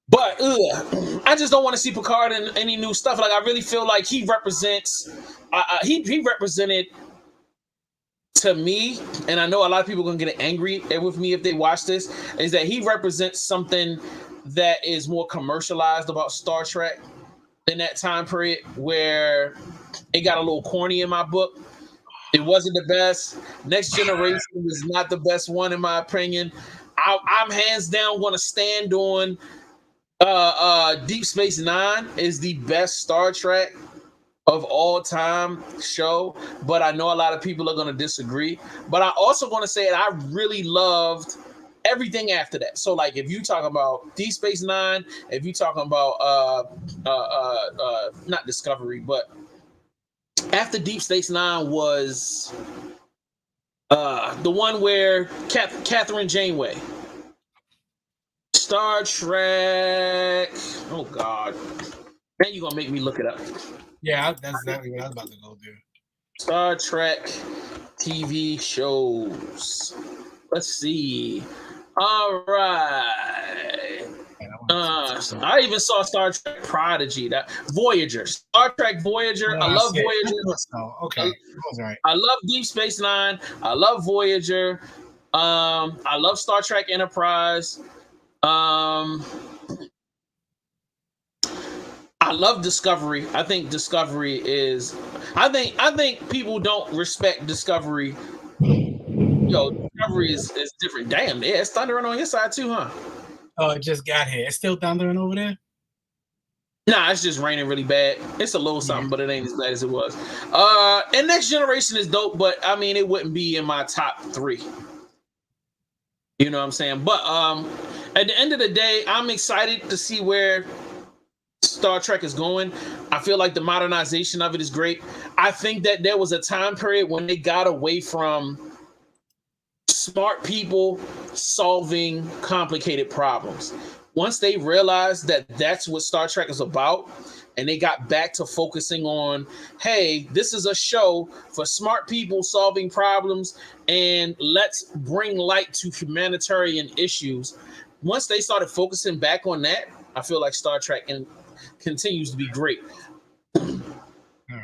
But I just don't want to see Picard in any new stuff. Like, I really feel like he represents, he represented to me, and I know a lot of people are gonna get angry with me if they watch this, is that he represents something that is more commercialized about Star Trek in that time period, where it got a little corny in my book. It wasn't the best. Next Generation was not the best one, in my opinion. I'm hands down going to stand on Deep Space Nine is the best Star Trek of all time show, but I know a lot of people are going to disagree. But I also want to say that I really loved everything after that. So like, if you talk about Deep Space Nine, if you talking about not Discovery, but after Deep Space Nine was the one where Catherine Janeway. Star Trek. Oh God. Now you're gonna make me look it up. Yeah, that's exactly what I was about to go do. Star Trek TV shows. Let's see. All right. I even saw Star Trek Prodigy, that Voyager, Star Trek Voyager. I love Voyager. Okay, that's right. I love Deep Space Nine. I love Voyager. I love Star Trek Enterprise. I love Discovery. I think Discovery is. I think people don't respect Discovery. Discovery is different. Damn, yeah, it's thundering on your side too, huh? Oh, it just got here. It's still thundering over there? Nah, it's just raining really bad. It's a little something, but it ain't as bad as it was. And Next Generation is dope, but I mean, it wouldn't be in my top 3. You know what I'm saying? But at the end of the day, I'm excited to see where Star Trek is going. I feel like the modernization of it is great. I think that there was a time period when they got away from smart people solving complicated problems. Once they realized that that's what Star Trek is about, and they got back to focusing on, hey, this is a show for smart people solving problems, and let's bring light to humanitarian issues. Once they started focusing back on that, I feel like Star Trek continues to be great. Right.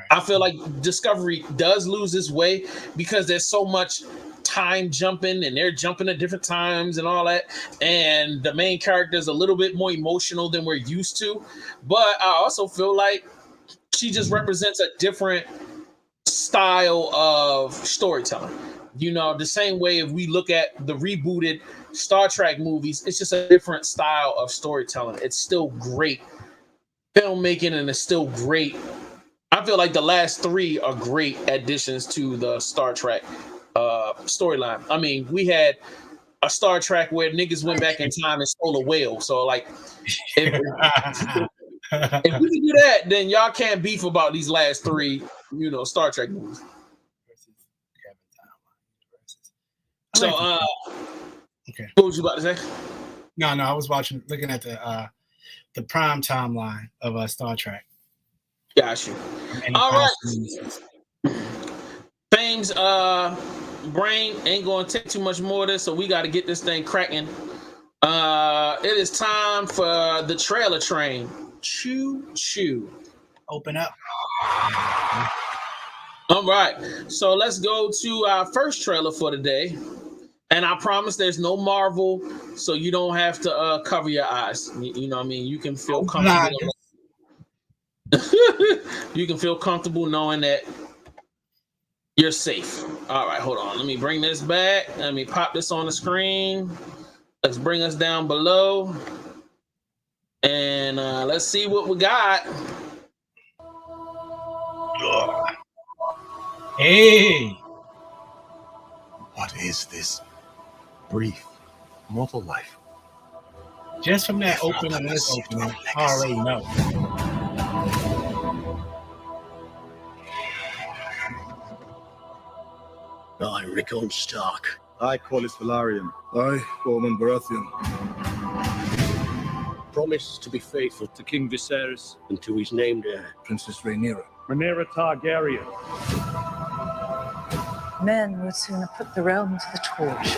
I feel like Discovery does lose its way because there's so much time jumping and they're jumping at different times and all that. And the main character is a little bit more emotional than we're used to. But I also feel like she just represents a different style of storytelling. You know, the same way if we look at the rebooted Star Trek movies, it's just a different style of storytelling. It's still great filmmaking and it's still great. I feel like the last three are great additions to the Star Trek storyline. I mean, we had a Star Trek where niggas went back in time and stole a whale. So, like, if we can do that, then y'all can't beef about these last three, you know, Star Trek movies. So, okay. What was you about to say? No, I was looking at the prime timeline of Star Trek. Got you. All right. Fame's brain ain't gonna take too much more of this, so we got to get this thing cracking. It is time for the trailer train. Choo choo. Open up. All right, so let's go to our first trailer for today. And I promise there's no Marvel, so you don't have to cover your eyes. You know what I mean? You can feel comfortable. You can feel comfortable knowing that you're safe. All right, hold on. Let me bring this back. Let me pop this on the screen. Let's bring us down below. And let's see what we got. Hey. What is this brief mortal life? Just from that opening, I already know. I, Rickon Stark. I, Corlys Velaryon. I, Gorman Baratheon. Promise to be faithful To King Viserys. and to his named heir. Princess Rhaenyra. Rhaenyra Targaryen. Men would sooner put the realm to the torch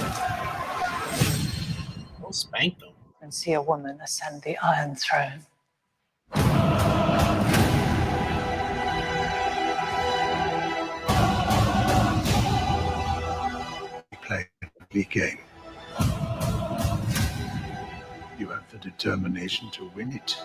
Don't spank them. than see a woman ascend the Iron Throne. We play a big game. You have the determination to win it.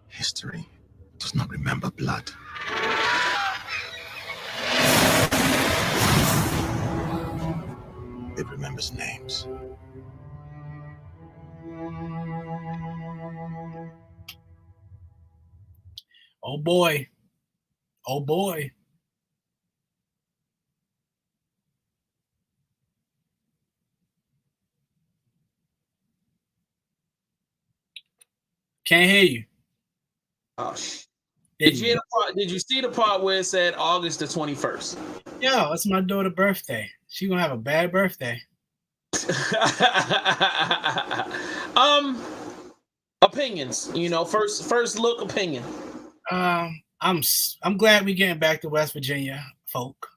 History does not remember blood. It remembers names. Oh boy. Oh boy. Can't hear you. Oh, did you see the part where it said August the 21st? Yo, it's my daughter's birthday. She gonna have a bad birthday. Opinions, you know, first look opinion. I'm glad we getting back to West Virginia, folk.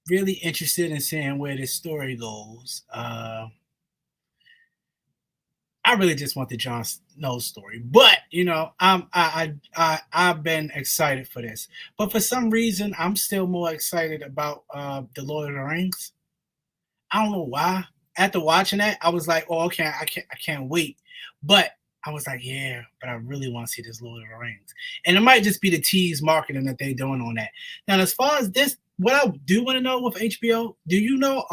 Really interested in seeing where this story goes. I really just want the Jon Snow story, but you know, I've been excited for this. But for some reason, I'm still more excited about the Lord of the Rings. I don't know why. After watching that, I was like, "Oh, okay, I can't wait." But I was like, "Yeah, but I really want to see this Lord of the Rings." And it might just be the tease marketing that they're doing on that. Now, as far as this, what I do want to know with HBO, do you know,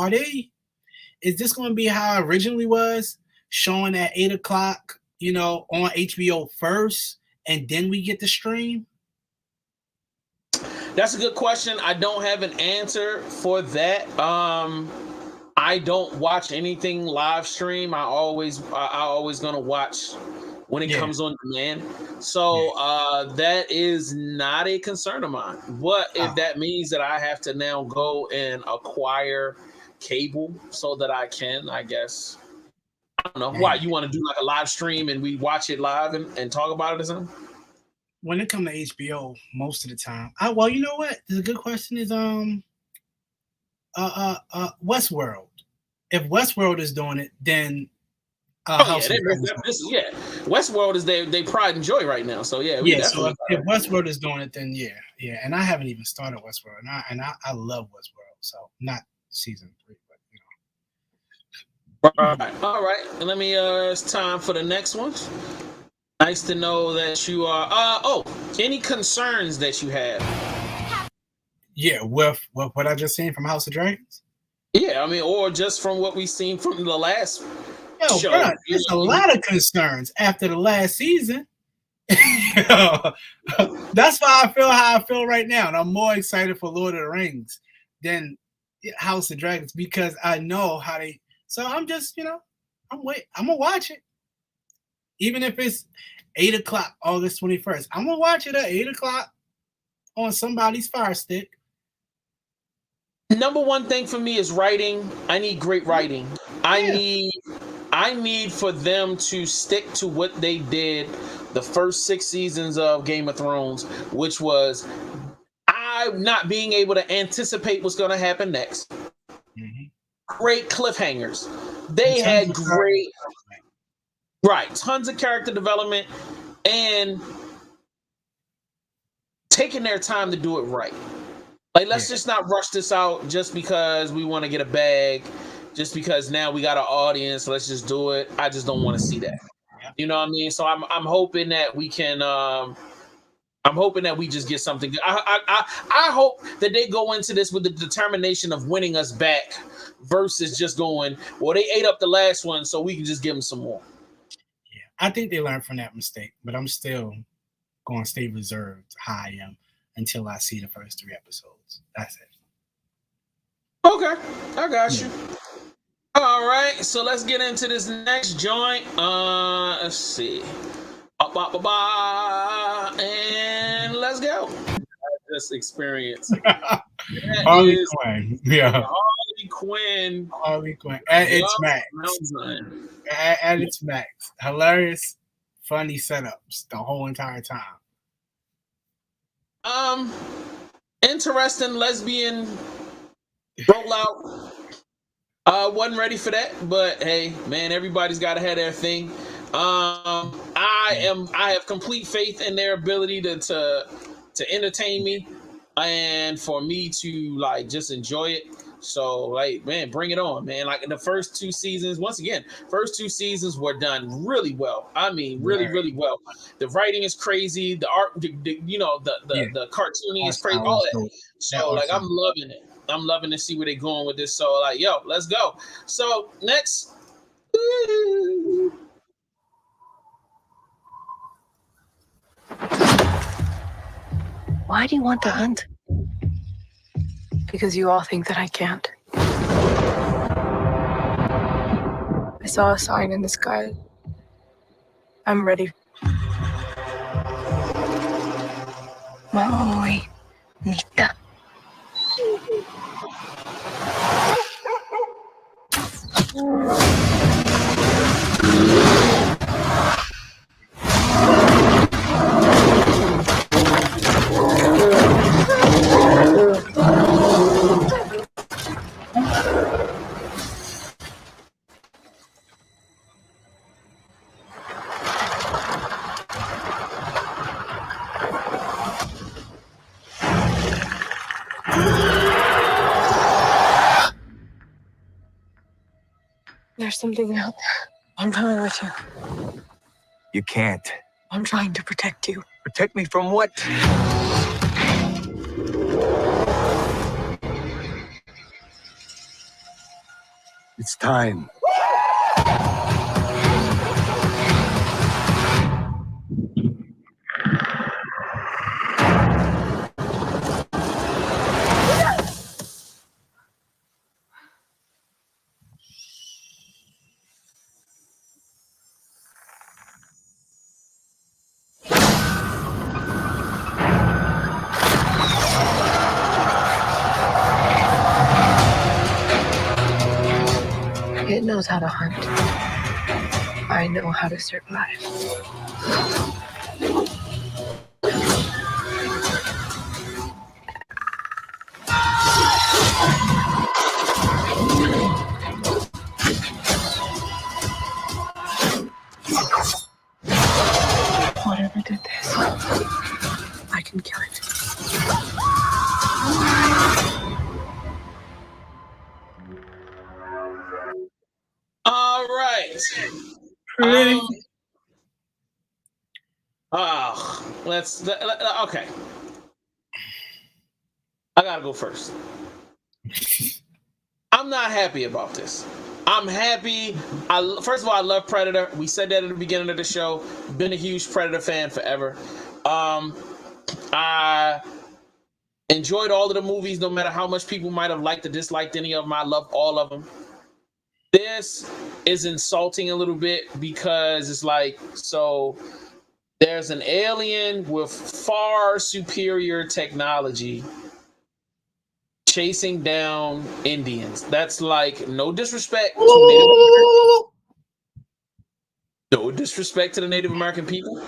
is this going to be how it originally was, showing at 8 o'clock, on HBO first, and then we get the stream? That's a good question. I don't have an answer for that. I don't watch anything live stream. I always gonna watch when it comes on demand. So that is not a concern of mine. What if that means that I have to now go and acquire cable so that I can, I guess. I don't know. Why you want to do like a live stream and we watch it live and talk about it or something? When it comes to HBO, most of the time. Well, you know what? The good question is Westworld. If Westworld is doing it, then Westworld is they pride and joy right now. So yeah, so if Westworld is doing it, then yeah. And I haven't even started Westworld, and I love Westworld. So not season 3, but All right. Let me. It's time for the next one. Nice to know that you are. Any concerns that you have? Yeah, with what I just seen from House of Dragons. Yeah, I mean, or just from what we've seen from the last show. Bro, there's a lot of concerns after the last season. That's why I feel how I feel right now, and I'm more excited for Lord of the Rings than House of Dragons because I know how they. So I'm just, I'm gonna watch it. Even if it's 8 o'clock, August 21st, I'm gonna watch it at 8 o'clock on somebody's Fire Stick. Number one thing for me is writing. I need great writing. I need for them to stick to what they did the first 6 seasons of Game of Thrones, which was I'm not being able to anticipate what's going to happen next. Great cliffhangers. They had great. Right, tons of character development and taking their time to do it right. Like, let's just not rush this out just because we want to get a bag, just because now we got an audience. Let's just do it. I just don't want to see that. You know what I mean? So I'm hoping that we can. I'm hoping that we just get something good. I hope that they go into this with the determination of winning us back versus just going, well, they ate up the last one, so we can just give them some more. I think they learned from that mistake, but I'm still going to stay reserved how I am until I see the first 3 episodes. That's it. Okay, I got you. All right, so let's get into this next joint. Let's see. And let's go. This experience. Harley Quinn. Yeah. Harley Quinn. At its max. At its max. Hilarious, funny setups the whole entire time. Interesting lesbian rollout. Wasn't ready for that, but hey, man, everybody's got to have their thing. I have complete faith in their ability to entertain me and for me to like just enjoy it. So like, man, bring it on, man. Like in the first 2 seasons, once again, first 2 seasons were done really well. I mean, really well. The writing is crazy. The art, the cartooning is crazy. All that. So like, I'm loving it. I'm loving to see where they're going with this. So like, yo, let's go. So next. Why do you want the hunt? Because you all think that I can't. I saw a sign in the sky. I'm ready. Mamita. There's something out there. I'm coming with you. You can't. I'm trying to protect you. Protect me from what? It's time. It knows how to hunt. I know how to survive. Whatever did this, I can kill it. All right. Okay. I gotta go first. I'm not happy about this. I'm happy. First of all, I love Predator. We said that at the beginning of the show. Been a huge Predator fan forever. I enjoyed all of the movies, no matter how much people might have liked or disliked any of them. I love all of them. This is insulting a little bit because it's like, so there's an alien with far superior technology chasing down Indians. That's like no disrespect to the Native American people.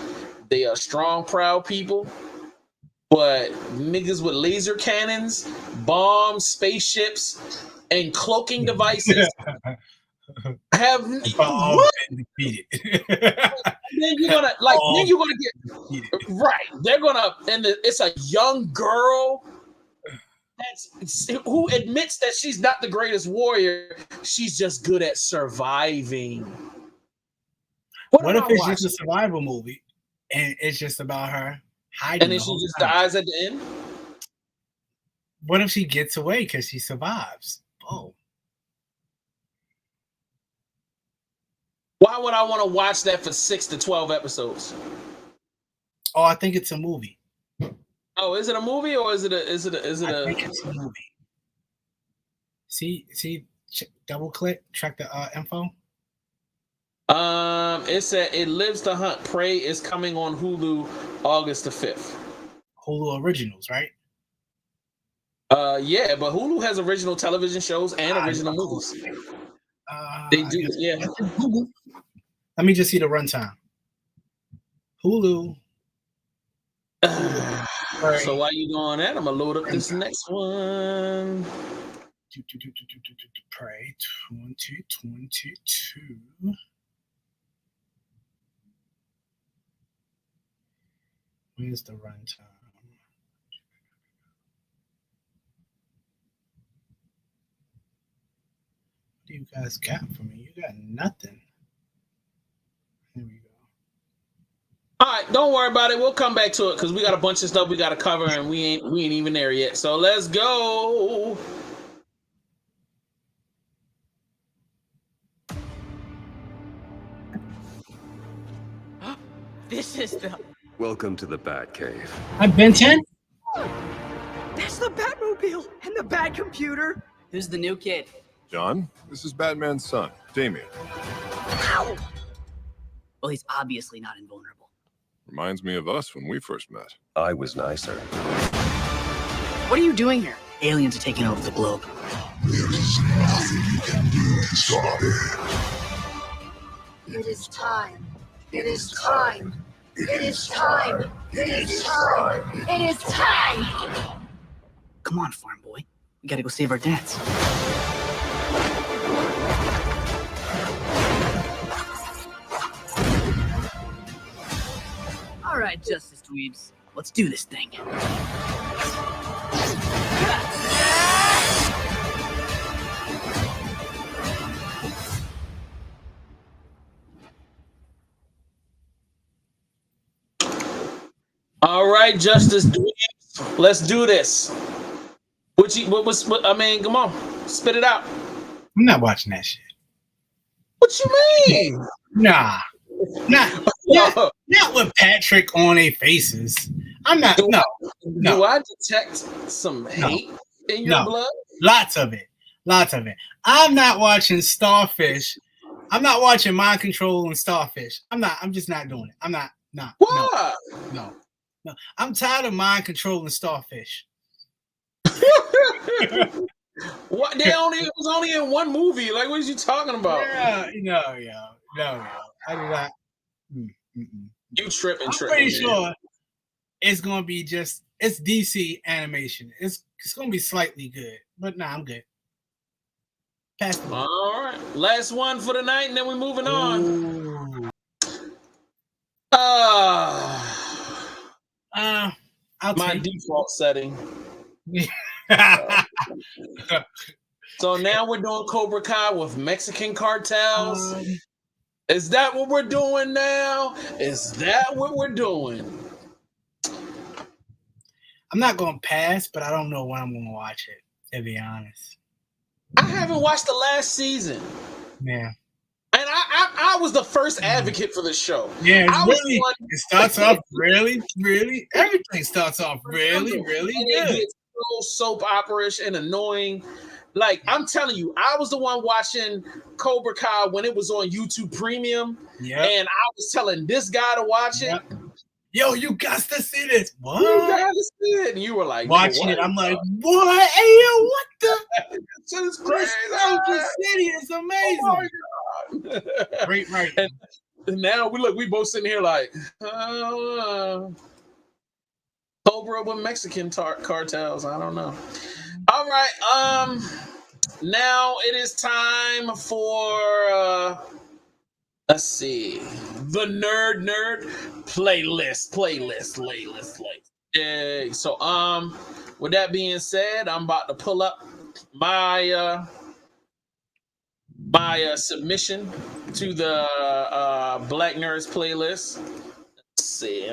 They are strong, proud people. But niggas with laser cannons, bombs, spaceships, and cloaking devices have what? Been defeated. Then you're gonna get right. They're gonna, and it's a young girl who admits that she's not the greatest warrior. She's just good at surviving. What if it's just a survival movie and it's just about her hiding? And then she just dies at the end? What if she gets away because she survives? Oh. Why would I want to watch that for 6 to 12 episodes? Oh, I think it's a movie. Oh, is it a movie or is it a? I think it's a movie. See, double click, track the info. It said It Lives to Hunt. Prey is coming on Hulu August the 5th. Hulu originals, right? Yeah, but Hulu has original television shows and original movies. They do, yeah. Let me just see the runtime. Hulu. So while you doing that, I'm gonna load up this next one. Prey 2022. Where's the runtime? What do you guys got for me? You got nothing. Here we go. All right, don't worry about it. We'll come back to it because we got a bunch of stuff we got to cover and we ain't even there yet. So let's go. This is the... Welcome to the Batcave. I've been 10. That's the Batmobile and the Batcomputer. Who's the new kid? John, this is Batman's son, Damian. Ow! Well, he's obviously not invulnerable. Reminds me of us when we first met. I was nicer. What are you doing here? Aliens are taking over the globe. There is nothing you can do to stop it. It is time. It is time. It is time. It is time. It is time. Come on, farm boy. We gotta go save our dads. All right, Justice Dweebs. Let's do this thing. All right, Justice Dweebs, let's do this. Come on, spit it out. I'm not watching that shit. What you mean? Nah. Not with Patrick on their faces. I'm not. No. Do I detect some hate in your blood? Lots of it. I'm not watching Starfish. I'm not watching Mind Control and Starfish. I'm just not doing it. I'm not. Why? No. I'm tired of Mind Control and Starfish. What? It was only in one movie. Like, what are you talking about? No. I do not. You tripping? I'm pretty sure it's gonna be it's DC animation. It's gonna be slightly good, but I'm good. Pass the ball. All right, last one for the night, and then we're moving on. My default setting. So now we're doing Cobra Kai with Mexican cartels. Is that what we're doing now? Is that what we're doing? I'm not going to pass, but I don't know when I'm going to watch it, to be honest. I haven't watched the last season. Yeah. And I was the first advocate for this show. Yeah, it starts off really, everything starts off really good. It gets so soap opera-ish and annoying. Like, I'm telling you, I was the one watching Cobra Kai when it was on YouTube Premium. Yeah. And I was telling this guy to watch it. Yo, you got to see this. What? You got to see it. And you were like, watching it. I'm like, what? Hey, yo, what the? This shit is crazy. City is amazing. Oh my God. Great right. And now we both sitting here like, Cobra with Mexican cartels. I don't know. All right. Now it is time for let's see, the nerd playlist. Yeah. So with that being said, I'm about to pull up my submission to the Black Nerds playlist. Let's see.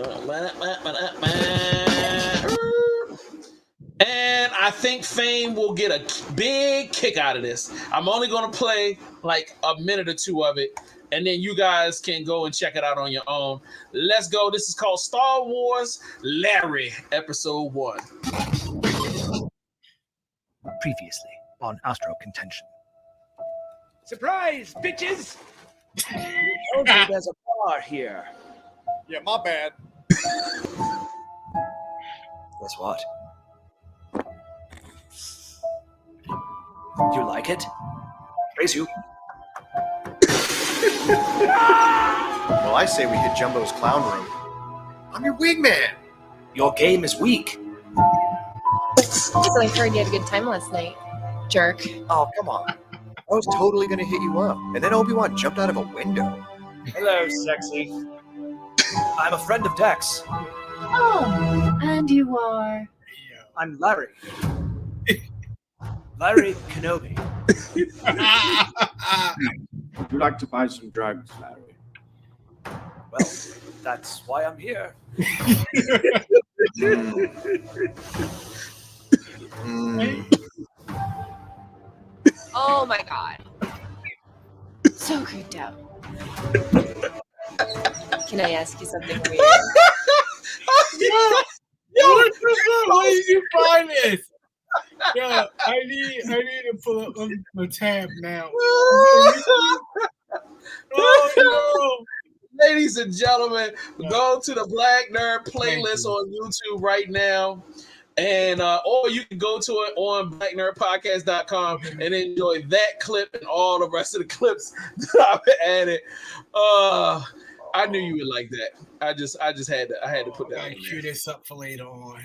And I think Fame will get a big kick out of this. I'm only going to play like a minute or two of it, and then you guys can go and check it out on your own. Let's go. This is called Star Wars Larry, Episode 1. Previously on Astro Contention. Surprise, bitches! Oh, there's a bar here. Yeah, my bad. Guess what? You like it? Praise you. Well, I say we hit Jumbo's clown room. I'm your wingman. Your game is weak. So I heard you had a good time last night, jerk. Oh, come on. I was totally going to hit you up, and then Obi-Wan jumped out of a window. Hello, sexy. I'm a friend of Dex. Oh, and you are? I'm Larry. Larry Kenobi. Would you like to buy some drugs, Larry? Well, that's why I'm here. Oh my God. So creeped out. Can I ask you something weird? What did you find this? Yeah, I need to pull up my tab now. Oh no. Ladies and gentlemen, go to the Black Nerd playlist on YouTube right now. And or you can go to it on blacknerdpodcast.com and enjoy that clip and all the rest of the clips that I've added. I knew you would like that. I just had to put that. I cue this up for later on.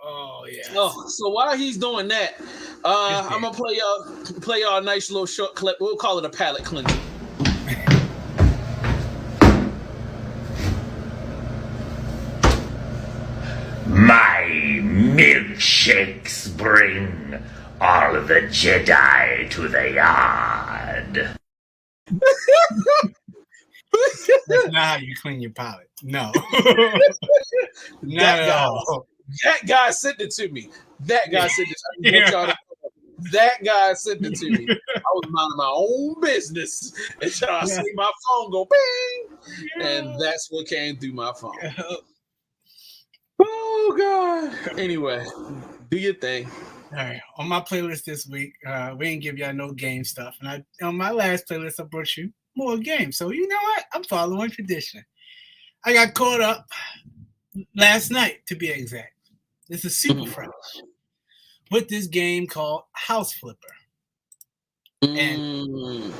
Oh yeah. Oh, so while he's doing that, I'm gonna play y'all a nice little short clip. We'll call it a palate cleanser. My milkshakes bring all the Jedi to the yard. That's not how you clean your palate. No. Not at all. That guy sent it to me. That guy sent it to me. That guy sent it to me. I was minding my own business until I see my phone go bing, and that's what came through my phone. Oh God! Anyway, do your thing. All right, on my playlist this week, we didn't give y'all no game stuff, and on my last playlist I brought you more games. So you know what? I'm following tradition. I got caught up last night, to be exact. This is super fresh with this game called House Flipper, and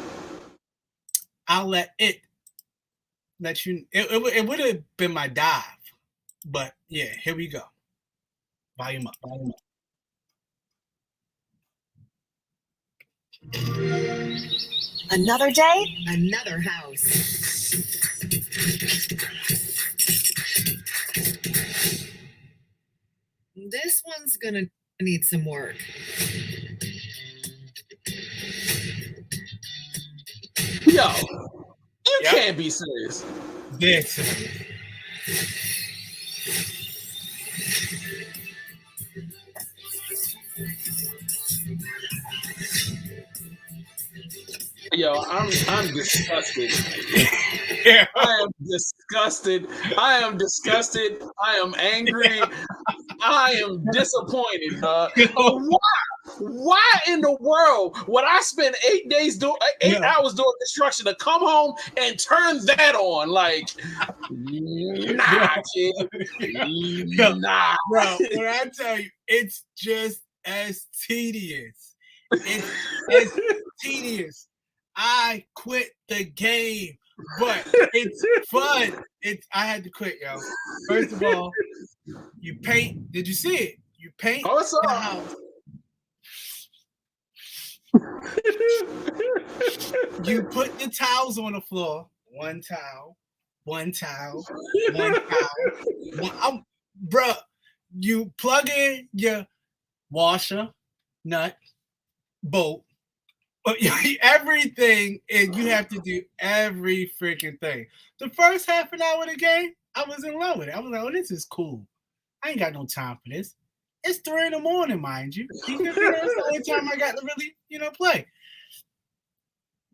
I'll let you. It would have been my dive, but yeah, here we go. Volume up. Another day, another house. This one's gonna need some work. Yo, you can't be serious. This. Yo, I'm disgusted. I am disgusted. I am disgusted. I am angry. I am disappointed. Why in the world would I spend 8 hours doing construction to come home and turn that on? Like, nah, kid. Nah. Bro, when I tell you, it's just as tedious. It's tedious. I quit the game, but it's fun. I had to quit, yo. First of all, you paint. Did you see it? You paint the house. You put the towels on the floor. One towel. Bruh, you plug in your washer, nut, bolt, everything, and you have to do every freaking thing. The first half an hour of the game, I was in love with it. I was like, oh, this is cool. I ain't got no time for this. It's 3 a.m, mind you. That's the only time I got to really, play.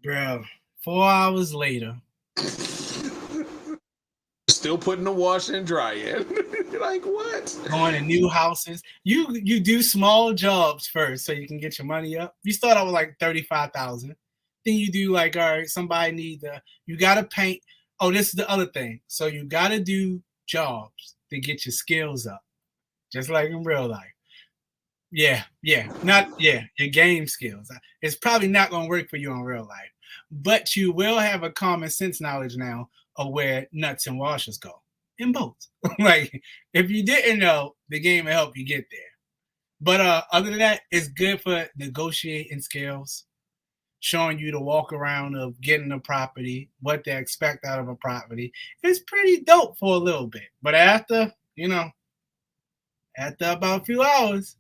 Bro, 4 hours later. Still putting the washer and dryer in. Like what? Going to new houses. You do small jobs first so you can get your money up. You start out with like 35,000. Then you do like, all right, somebody you gotta paint. Oh, this is the other thing. So you gotta do jobs to get your skills up. Just like in real life. Your game skills. It's probably not gonna work for you in real life. But you will have a common sense knowledge now of where nuts and washers go in boats. Like, if you didn't know, the game will help you get there. But other than that, it's good for negotiating skills, showing you the walk around of getting a property, what to expect out of a property. It's pretty dope for a little bit. But after about a few hours,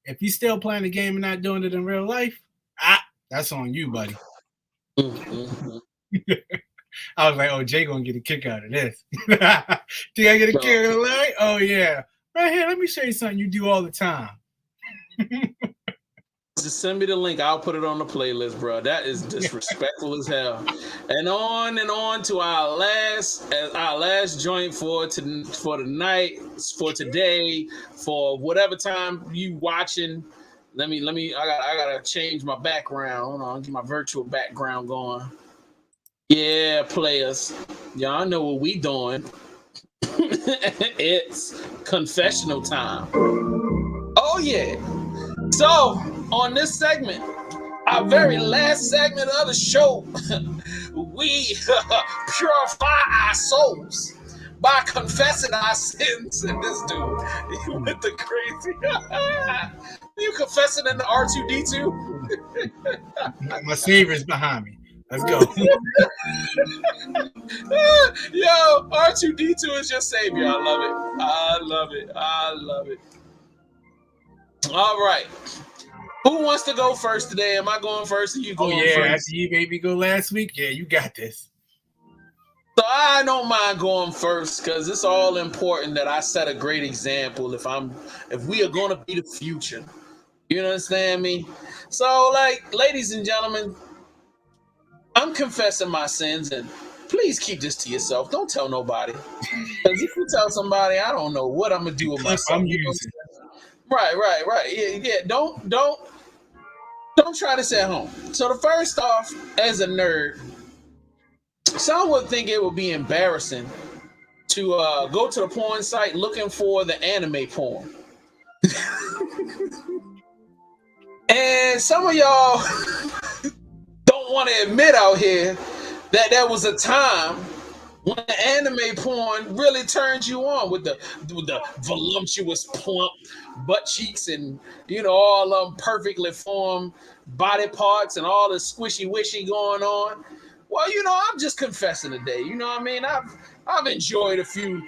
if you still playing the game and not doing it in real life, that's on you, buddy. Mm-hmm. I was like, oh, Jay gonna get a kick out of this. Think I get a kick out of it? Oh yeah. Right here, let me show you something you do all the time. Just send me the link. I'll put it on the playlist, bro. That is disrespectful as hell. And on to our last joint for the night, for today, for whatever time you watching. Let me. I gotta change my background. Hold on, get my virtual background going. Yeah, players. Y'all know what we doing. It's confessional time. Oh yeah. So on this segment, our very last segment of the show, we purify our souls by confessing our sins. And this dude with the crazy. You confessing in the R2D2? My savior's behind me. Let's go. Yo, R2D2 is your savior. I love it. All right. Who wants to go first today? Am I going first or you going first? After you baby go last week, yeah, you got this. So I don't mind going first because it's all important that I set a great example if we are going to be the future. You understand me? So, like, ladies and gentlemen, I'm confessing my sins, and please keep this to yourself. Don't tell nobody. Because if you tell somebody, I don't know what I'm gonna do with myself. I'm You know what I'm using. saying? Right. Yeah. Don't try this at home. So the first off, as a nerd, some would think it would be embarrassing to go to the porn site looking for the anime porn. And some of y'all don't want to admit out here that there was a time when the anime porn really turns you on with the voluptuous plump butt cheeks and all perfectly formed body parts and all the squishy wishy going on. Well, I'm just confessing today. You know what I mean? I've enjoyed a few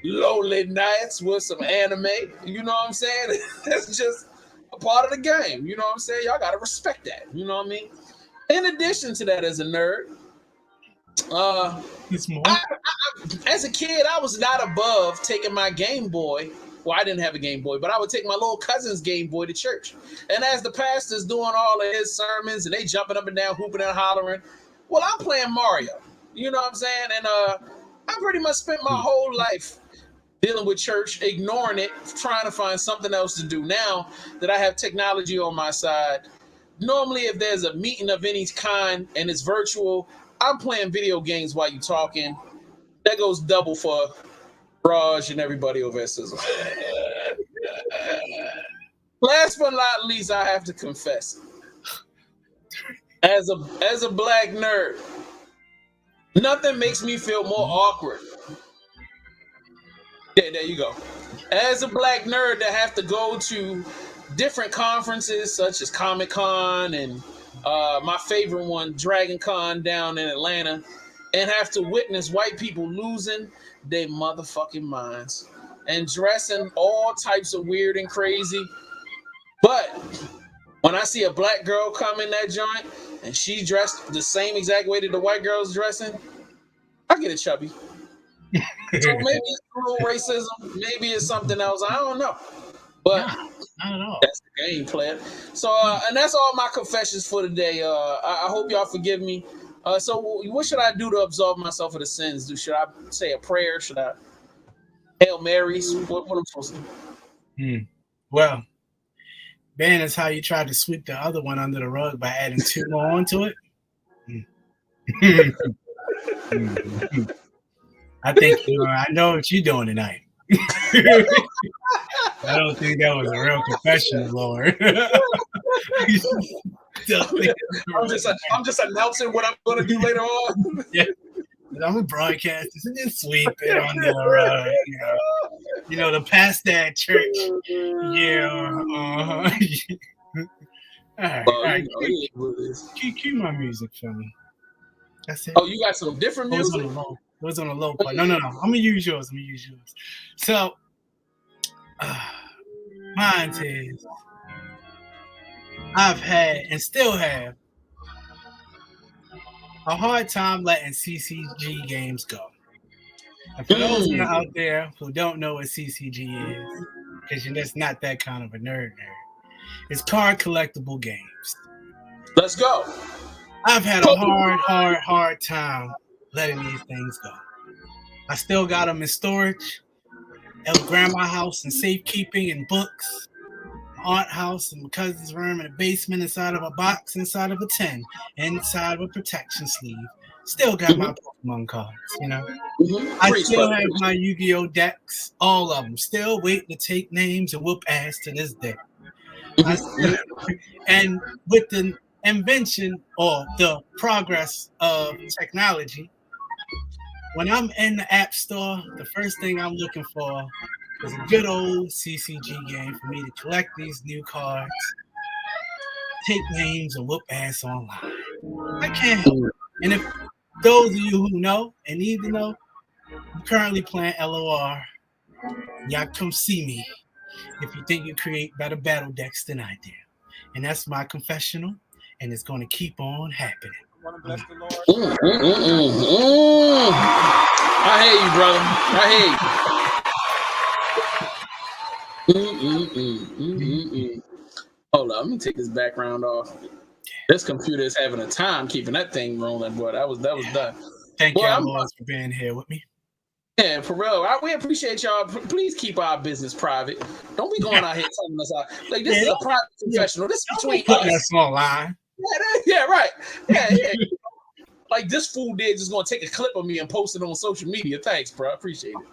lowly nights with some anime. You know what I'm saying? That's just a part of the game. You know what I'm saying? Y'all gotta respect that. You know what I mean? In addition to that, as a nerd, as a kid, I was not above taking my Game Boy. Well, I didn't have a Game Boy, but I would take my little cousin's Game Boy to church. And as the pastor's doing all of his sermons and they jumping up and down, hooping and hollering, well, I'm playing Mario. You know what I'm saying? And I pretty much spent my whole life dealing with church, ignoring it, trying to find something else to do. Now that I have technology on my side, normally if there's a meeting of any kind and it's virtual, I'm playing video games while you're talking. That goes double for Raj and everybody over at Sizzle. Last but not least, I have to confess. As a black nerd, nothing makes me feel more awkward. Yeah, there you go. As a black nerd that have to go to different conferences such as Comic-Con and my favorite one, Dragon Con down in Atlanta, and have to witness white people losing their motherfucking minds and dressing all types of weird and crazy. But when I see a black girl come in that joint and she dressed the same exact way that the white girl's dressing, I get it chubby. So maybe it's a little racism, maybe it's something else. I don't know. But not at all. That's the game plan. So, and that's all my confessions for today. I hope y'all forgive me. So, what should I do to absolve myself of the sins? Should I say a prayer? Should I Hail Marys? What am I supposed to do? Well, Ben, is how you tried to sweep the other one under the rug by adding two more onto it. I think I know what you're doing tonight. I don't think that was a real confession, Lord. I'm just announcing what I'm going to do later on. Yeah. I'm a broadcast this and then sweep it on the rug. The pastor at church. Yeah. All right. Cue my music for me. That's it. Oh, you got some different music? It was on a low part. No. I'm gonna use yours. So, mine is I've had and still have a hard time letting CCG games go. And for those out there who don't know what CCG is, because you're just not that kind of a nerd, it's card collectible games. Let's go. I've had a hard time letting these things go. I still got them in storage, at grandma's house in safekeeping and books, aunt house in my cousin's room in the basement inside of a box, inside of a tin, inside of a protection sleeve. Still got my Pokemon cards, I still have my Yu-Gi-Oh decks, all of them. Still waiting to take names and whoop ass to this day. And with the invention or the progress of technology, when I'm in the app store, the first thing I'm looking for is a good old CCG game for me to collect these new cards, take names, and whoop ass online. I can't help it. And if those of you who know and need to know, I'm currently playing LOR. Y'all come see me if you think you create better battle decks than I do. And that's my confessional, and it's going to keep on happening. I hear you, brother. I hear you. Hold on, let me take this background off. This computer is having a time keeping that thing rolling, boy. That was done. Thank y'all boys for being here with me. Yeah, for real. We appreciate y'all. Please keep our business private. Don't be going out here telling us out. Like, this is a private confessional. This is between putting us. us online. Yeah, right. Yeah. Like, this fool did just gonna take a clip of me and post it on social media. Thanks, bro. I appreciate it.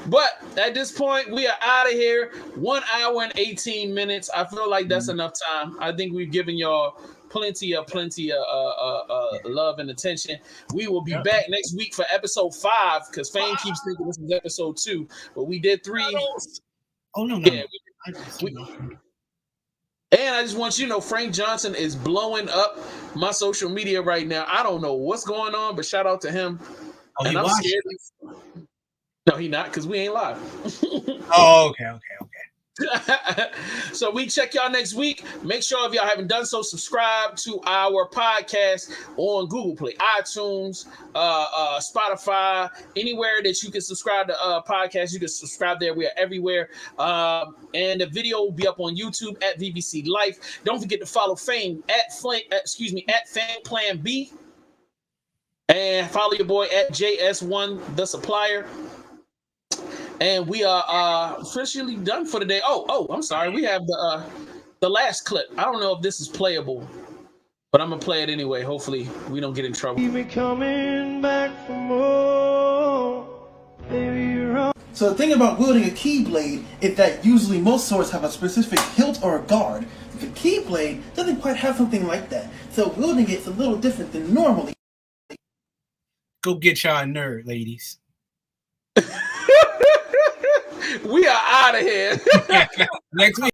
But at this point, we are out of here. 1 hour and 18 minutes. I feel like that's enough time. I think we've given y'all plenty of love and attention. We will be back next week for episode 5 because Fame keeps thinking this is episode 2, but we did 3. Oh no. Yeah, and I just want you to know, Frank Johnson is blowing up my social media right now. I don't know what's going on, but shout out to him. Oh, and I'm scared. No, he not, because we ain't live. Oh, okay. So we check y'all next week. Make sure if y'all haven't done so, subscribe to our podcast on Google Play, iTunes, Spotify, anywhere that you can subscribe to podcasts. You can subscribe there. We are everywhere. And the video will be up on YouTube at VBC Life. Don't forget to follow Fame at Fame Plan B, and follow your boy at JS1 the Supplier. And we are officially done for the day. Oh, I'm sorry. We have the last clip. I don't know if this is playable, but I'm gonna play it anyway. Hopefully, we don't get in trouble. Keep me coming back for more. Baby, you're on. So the thing about wielding a keyblade is that usually most swords have a specific hilt or a guard. The keyblade doesn't quite have something like that. So wielding it's a little different than normally. Go get y'all a nerd, ladies. We are out of here. Next week.